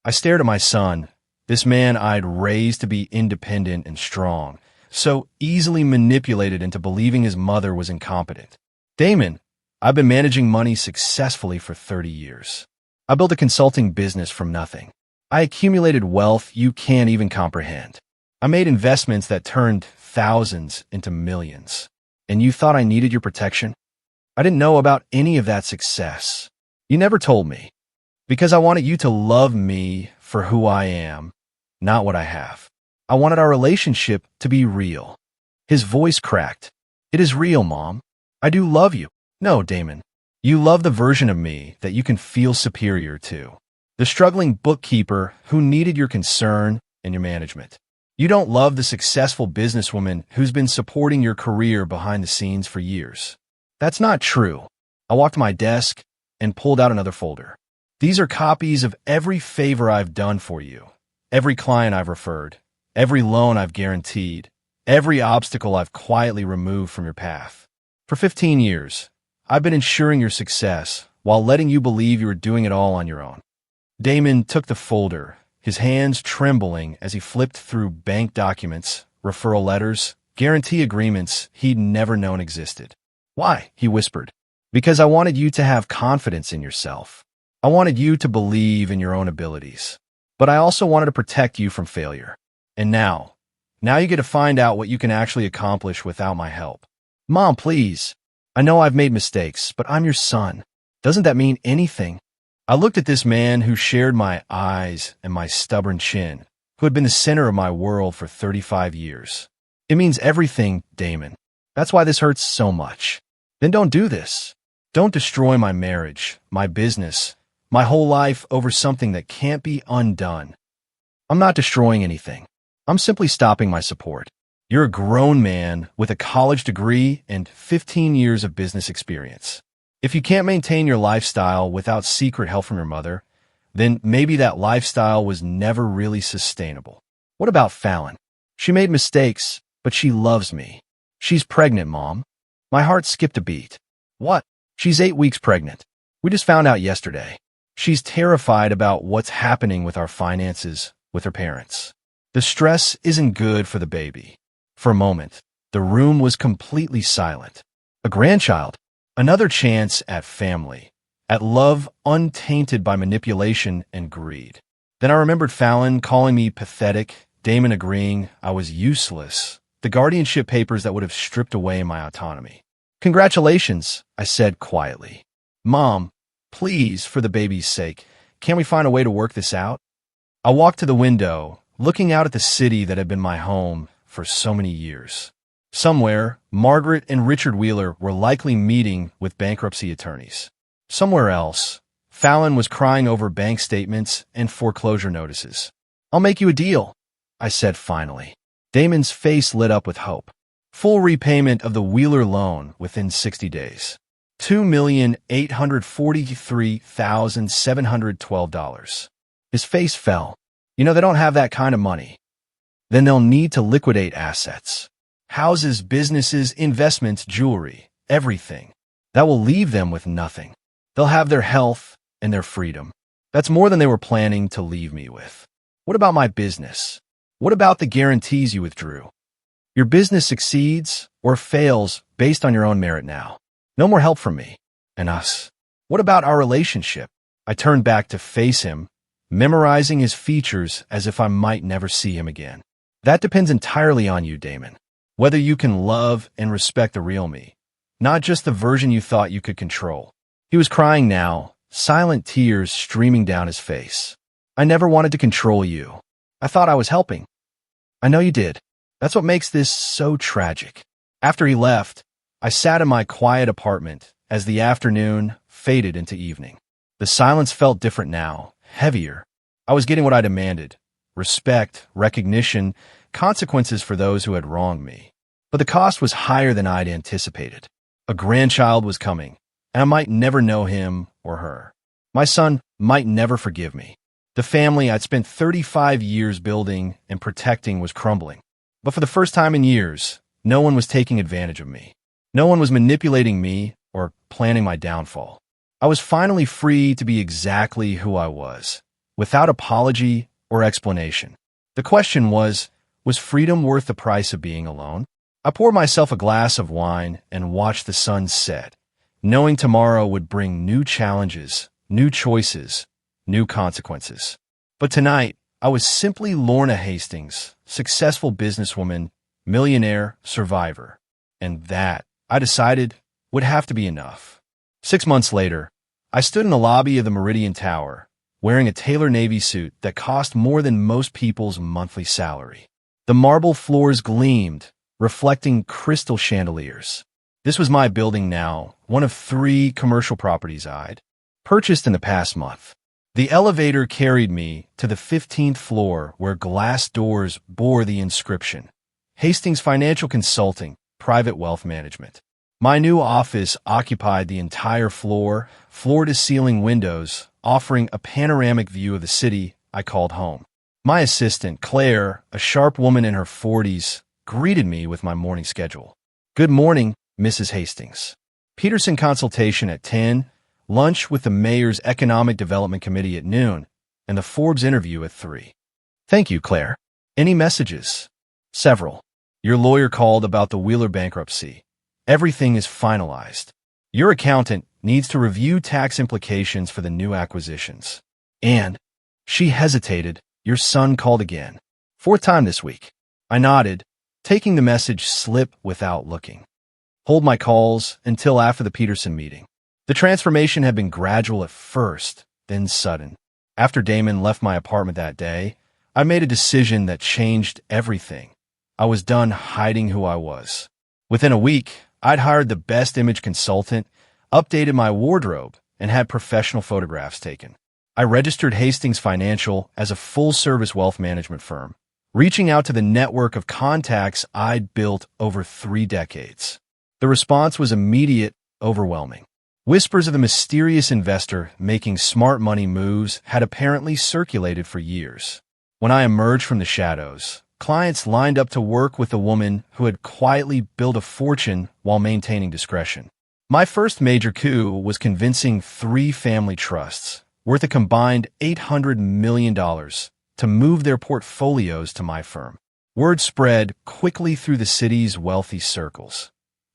I stared at my son, this man I'd raised to be independent and strong, so easily manipulated into believing his mother was incompetent. Damon, I've been managing money successfully for 30 years. I built a consulting business from nothing. I accumulated wealth you can't even comprehend. I made investments that turned thousands into millions. And you thought I needed your protection? I didn't know about any of that success. You never told me. Because I wanted you to love me for who I am, not what I have. I wanted our relationship to be real. His voice cracked. It is real, Mom. I do love you. No, Damon. You love the version of me that you can feel superior to. The struggling bookkeeper who needed your concern and your management. You don't love the successful businesswoman who's been supporting your career behind the scenes for years. That's not true. I walked to my desk and pulled out another folder. These are copies of every favor I've done for you, every client I've referred, every loan I've guaranteed, every obstacle I've quietly removed from your path. For 15 years, I've been ensuring your success while letting you believe you were doing it all on your own. Damon took the folder, his hands trembling as he flipped through bank documents, referral letters, guarantee agreements he'd never known existed. Why? He whispered. Because I wanted you to have confidence in yourself. I wanted you to believe in your own abilities. But I also wanted to protect you from failure. And now you get to find out what you can actually accomplish without my help. Mom, please. I know I've made mistakes, but I'm your son. Doesn't that mean anything? I looked at this man who shared my eyes and my stubborn chin, who had been the center of my world for 35 years. It means everything, Damon. That's why this hurts so much. Then don't do this. Don't destroy my marriage, my business, my whole life over something that can't be undone. I'm not destroying anything. I'm simply stopping my support. You're a grown man with a college degree and 15 years of business experience. If you can't maintain your lifestyle without secret help from your mother, then maybe that lifestyle was never really sustainable. What about Fallon? She made mistakes, but she loves me. She's pregnant, Mom. My heart skipped a beat. What? She's 8 weeks pregnant. We just found out yesterday. She's terrified about what's happening with our finances with her parents. The stress isn't good for the baby. For a moment, the room was completely silent. A grandchild, another chance at family, at love untainted by manipulation and greed. Then I remembered Fallon calling me pathetic, Damon agreeing I was useless, the guardianship papers that would have stripped away my autonomy. Congratulations, I said quietly. Mom, please, for the baby's sake, can't we find a way to work this out? I walked to the window, looking out at the city that had been my home for so many years. Somewhere, Margaret and Richard Wheeler were likely meeting with bankruptcy attorneys. Somewhere else, Fallon was crying over bank statements and foreclosure notices. I'll make you a deal, I said finally. Damon's face lit up with hope. Full repayment of the Wheeler loan within 60 days. $2,843,712. His face fell. You know, they don't have that kind of money. Then they'll need to liquidate assets. Houses, businesses, investments, jewelry, everything. That will leave them with nothing. They'll have their health and their freedom. That's more than they were planning to leave me with. What about my business? What about the guarantees you withdrew? Your business succeeds or fails based on your own merit now. No more help from me. And us. What about our relationship? I turned back to face him, memorizing his features as if I might never see him again. That depends entirely on you, Damon. Whether you can love and respect the real me, not just the version you thought you could control. He was crying now, silent tears streaming down his face. I never wanted to control you. I thought I was helping. I know you did. That's what makes this so tragic. After he left, I sat in my quiet apartment as the afternoon faded into evening. The silence felt different now, heavier. I was getting what I demanded: respect, recognition, consequences for those who had wronged me. But the cost was higher than I'd anticipated. A grandchild was coming, and I might never know him or her. My son might never forgive me. The family I'd spent 35 years building and protecting was crumbling. But for the first time in years, no one was taking advantage of me. No one was manipulating me or planning my downfall. I was finally free to be exactly who I was, without apology or explanation. The question was freedom worth the price of being alone? I poured myself a glass of wine and watched the sun set, knowing tomorrow would bring new challenges, new choices, new consequences. But tonight, I was simply Lorna Hastings, successful businesswoman, millionaire, survivor. And that, I decided, would have to be enough. 6 months later, I stood in the lobby of the Meridian Tower, wearing a tailor navy suit that cost more than most people's monthly salary. The marble floors gleamed, reflecting crystal chandeliers. This was my building now, one of 3 commercial properties I'd purchased in the past month. The elevator carried me to the 15th floor where glass doors bore the inscription: Hastings Financial Consulting, Private Wealth Management. My new office occupied the entire floor, floor-to-ceiling windows, offering a panoramic view of the city I called home. My assistant, Claire, a sharp woman in her 40s, greeted me with my morning schedule. Good morning, Mrs. Hastings. Peterson consultation at 10, lunch with the mayor's Economic Development Committee at noon, and the Forbes interview at 3. Thank you, Claire. Any messages? Several. Your lawyer called about the Wheeler bankruptcy. Everything is finalized. Your accountant needs to review tax implications for the new acquisitions. And, she hesitated, your son called again. 4th time this week. I nodded, taking the message slip without looking. Hold my calls until after the Peterson meeting. The transformation had been gradual at first, then sudden. After Damon left my apartment that day, I made a decision that changed everything. I was done hiding who I was. Within a week, I'd hired the best image consultant, updated my wardrobe, and had professional photographs taken. I registered Hastings Financial as a full-service wealth management firm, reaching out to the network of contacts I'd built over 3 decades. The response was immediate, overwhelming. Whispers of the mysterious investor making smart money moves had apparently circulated for years. When I emerged from the shadows, clients lined up to work with a woman who had quietly built a fortune while maintaining discretion. My first major coup was convincing 3 family trusts, worth a combined $800 million, to move their portfolios to my firm. Word spread quickly through the city's wealthy circles.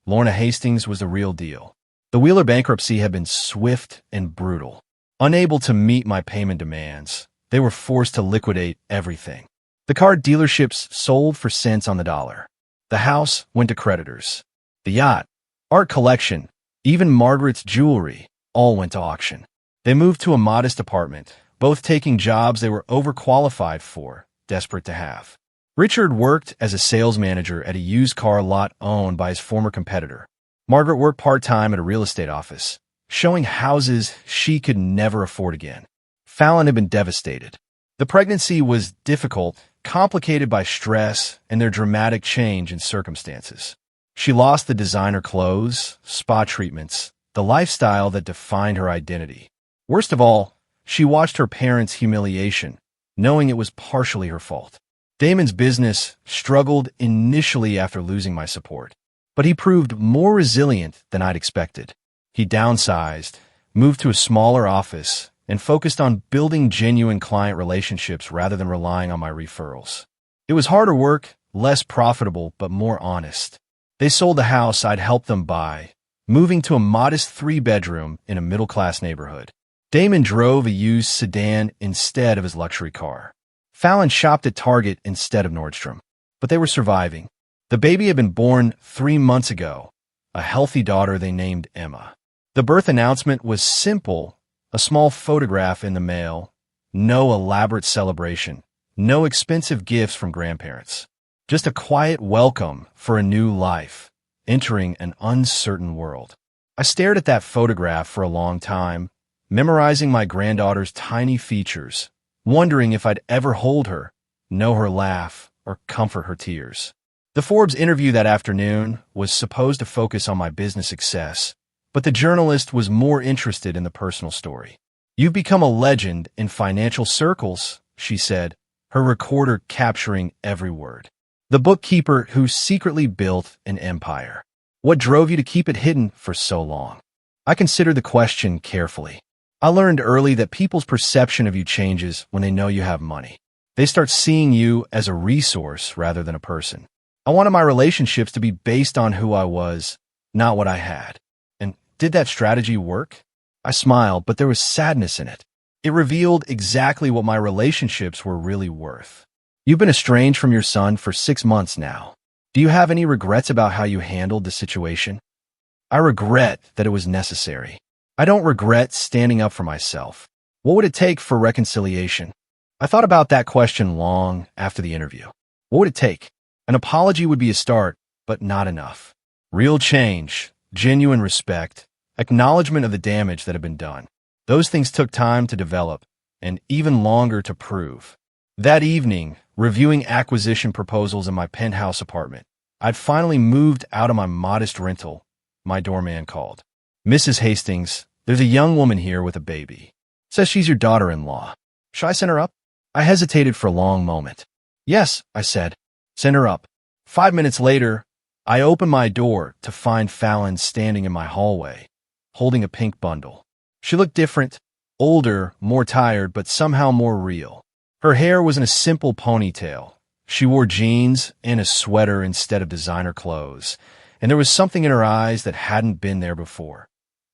Lorna Hastings was the real deal. The Wheeler bankruptcy had been swift and brutal. Unable to meet my payment demands, they were forced to liquidate everything. The car dealerships sold for cents on the dollar. The house went to creditors. The yacht, art collection, even Margaret's jewelry, all went to auction. They moved to a modest apartment, both taking jobs they were overqualified for, desperate to have. Richard worked as a sales manager at a used car lot owned by his former competitor. Margaret worked part-time at a real estate office, showing houses she could never afford again. Fallon had been devastated. The pregnancy was difficult, complicated by stress and their dramatic change in circumstances. She lost the designer clothes, spa treatments, the lifestyle that defined her identity. Worst of all, she watched her parents' humiliation, knowing it was partially her fault. Damon's business struggled initially after losing my support, but he proved more resilient than I'd expected. He downsized, moved to a smaller office, and focused on building genuine client relationships rather than relying on my referrals. It was harder work, less profitable, but more honest. They sold the house I'd helped them buy, moving to a modest 3-bedroom in a middle-class neighborhood. Damon drove a used sedan instead of his luxury car. Fallon shopped at Target instead of Nordstrom. But they were surviving. The baby had been born 3 months ago, a healthy daughter they named Emma. The birth announcement was simple, a small photograph in the mail, No elaborate celebration. No expensive gifts from grandparents. Just a quiet welcome for a new life, entering an uncertain world. I stared at that photograph for a long time, memorizing my granddaughter's tiny features, wondering if I'd ever hold her, know her laugh, or comfort her tears. The Forbes interview that afternoon was supposed to focus on my business success, but the journalist was more interested in the personal story. "You've become a legend in financial circles," she said, her recorder capturing every word. "The bookkeeper who secretly built an empire. What drove you to keep it hidden for so long?" I considered the question carefully. I learned early that people's perception of you changes when they know you have money. They start seeing you as a resource rather than a person. I wanted my relationships to be based on who I was, not what I had. And did that strategy work? I smiled, but there was sadness in it. It revealed exactly what my relationships were really worth. "You've been estranged from your son for 6 months now. Do you have any regrets about how you handled the situation?" "I regret that it was necessary. I don't regret standing up for myself. What would it take for reconciliation?" I thought about that question long after the interview. What would it take? An apology would be a start, but not enough. Real change, genuine respect, acknowledgement of the damage that had been done. Those things took time to develop, and even longer to prove. That evening, reviewing acquisition proposals in my penthouse apartment, I'd finally moved out of my modest rental. My doorman called. "Mrs. Hastings, there's a young woman here with a baby. Says she's your daughter-in-law. Should I send her up?" I hesitated for a long moment. "Yes," I said. "Send her up." 5 minutes later, I opened my door to find Fallon standing in my hallway, holding a pink bundle. She looked different, older, more tired, but somehow more real. Her hair was in a simple ponytail. She wore jeans and a sweater instead of designer clothes, and there was something in her eyes that hadn't been there before.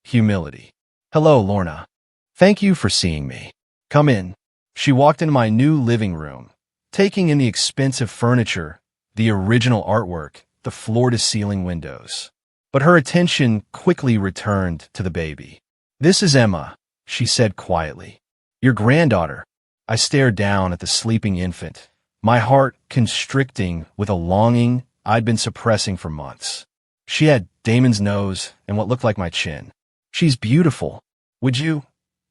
Humility. "Hello, Lorna. Thank you for seeing me. Come in." She walked into my new living room, taking in the expensive furniture, the original artwork, the floor-to-ceiling windows. But her attention quickly returned to the baby. "This is Emma," she said quietly. "Your granddaughter." I stared down at the sleeping infant, my heart constricting with a longing I'd been suppressing for months. She had Damon's nose and what looked like my chin. "She's beautiful. Would you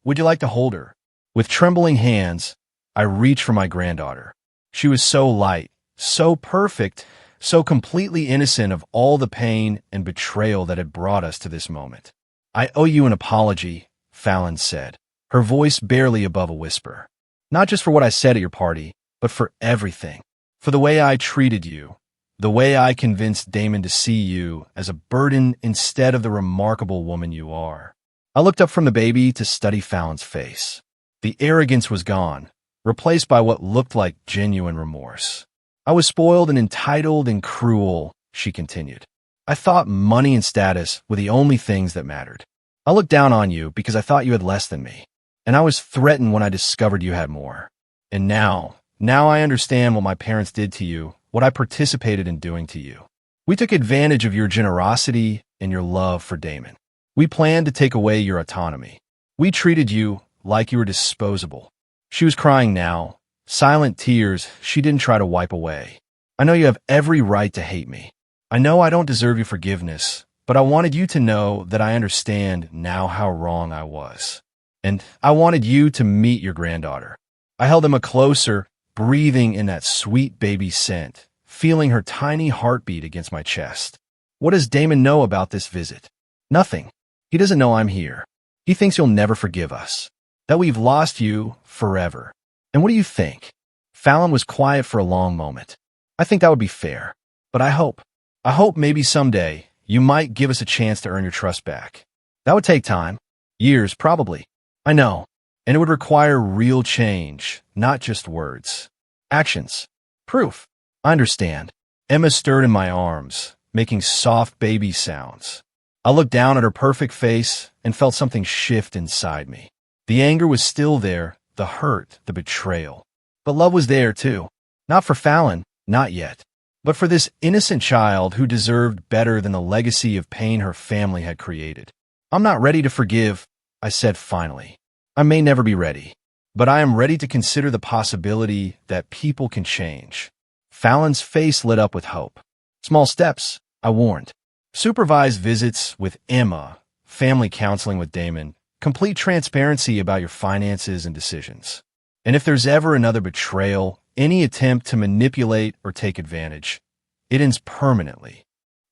like to hold her?" With trembling hands, I reached for my granddaughter. She was so light, so perfect, so completely innocent of all the pain and betrayal that had brought us to this moment. "I owe you an apology," Fallon said, her voice barely above a whisper. "Not just for what I said at your party, but for everything. For the way I treated you, the way I convinced Damon to see you as a burden instead of the remarkable woman you are." I looked up from the baby to study Fallon's face. The arrogance was gone, replaced by what looked like genuine remorse. "I was spoiled and entitled and cruel," she continued. "I thought money and status were the only things that mattered. I looked down on you because I thought you had less than me, and I was threatened when I discovered you had more. And now I understand what my parents did to you, what I participated in doing to you. We took advantage of your generosity and your love for Damon. We planned to take away your autonomy. We treated you like you were disposable." She was crying now, silent tears she didn't try to wipe away. "I know you have every right to hate me. I know I don't deserve your forgiveness, but I wanted you to know that I understand now how wrong I was. And I wanted you to meet your granddaughter." I held Emma closer, breathing in that sweet baby scent, feeling her tiny heartbeat against my chest. "What does Damon know about this visit?" "Nothing. He doesn't know I'm here. He thinks you'll never forgive us, that we've lost you forever. And what do you think?" Fallon was quiet for a long moment. "I think that would be fair. But I hope maybe someday you might give us a chance to earn your trust back. That would take time. Years, probably. I know. And it would require real change, not just words. Actions. Proof. I understand." Emma stirred in my arms, making soft baby sounds. I looked down at her perfect face and felt something shift inside me. The anger was still there, the hurt, the betrayal. But love was there, too. Not for Fallon, not yet. But for this innocent child who deserved better than the legacy of pain her family had created. "I'm not ready to forgive," I said finally. "I may never be ready. but I am ready to consider the possibility that people can change. Fallon's face lit up with hope. Small steps, I warned. Supervised visits with Emma, family counseling with Damon, complete transparency about your finances and decisions. And if there's ever another betrayal, any attempt to manipulate or take advantage, it ends permanently.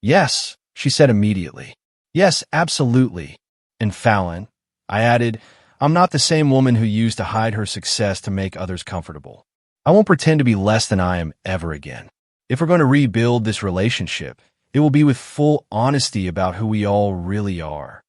Yes, she said immediately. Yes, absolutely. And Fallon, I added, I'm not the same woman who used to hide her success to make others comfortable. I won't pretend to be less than I am ever again. If we're going to rebuild this relationship, it will be with full honesty about who we all really are.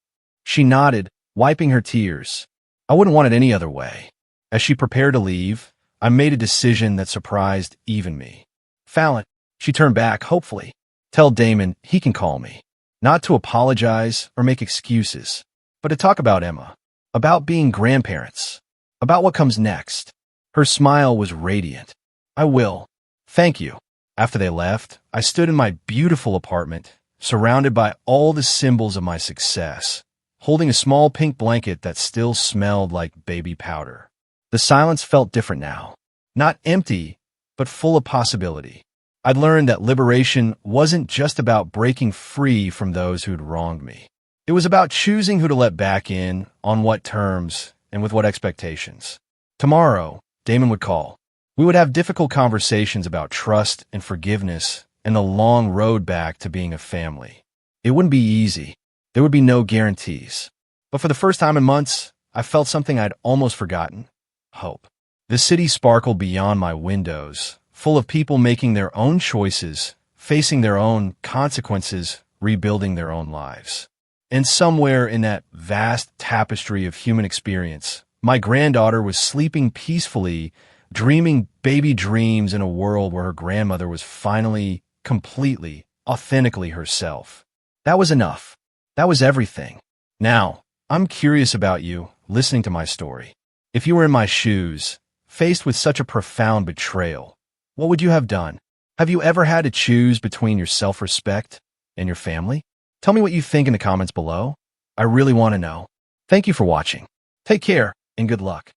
She nodded, wiping her tears. I wouldn't want it any other way. As she prepared to leave, I made a decision that surprised even me. Fallon, she turned back, hopefully. Tell Damon he can call me. Not to apologize or make excuses, but to talk about Emma, about being grandparents, about what comes next. Her smile was radiant. I will. Thank you. After they left, I stood in my beautiful apartment, surrounded by all the symbols of my success, holding a small pink blanket that still smelled like baby powder. The silence felt different now. Not empty, but full of possibility. I'd learned that liberation wasn't just about breaking free from those who'd wronged me. It was about choosing who to let back in, on what terms, and with what expectations. Tomorrow, Damon would call. We would have difficult conversations about trust and forgiveness and the long road back to being a family. It wouldn't be easy. There would be no guarantees. But for the first time in months, I felt something I'd almost forgotten: hope. The city sparkled beyond my windows, full of people making their own choices, facing their own consequences, rebuilding their own lives. And somewhere in that vast tapestry of human experience, my granddaughter was sleeping peacefully, dreaming baby dreams in a world where her grandmother was finally, completely, authentically herself. That was enough. That was everything. Now, I'm curious about you, listening to my story. If you were in my shoes, faced with such a profound betrayal, what would you have done? Have you ever had to choose between your self-respect and your family? Tell me what you think in the comments below. I really want to know. Thank you for watching. Take care and good luck.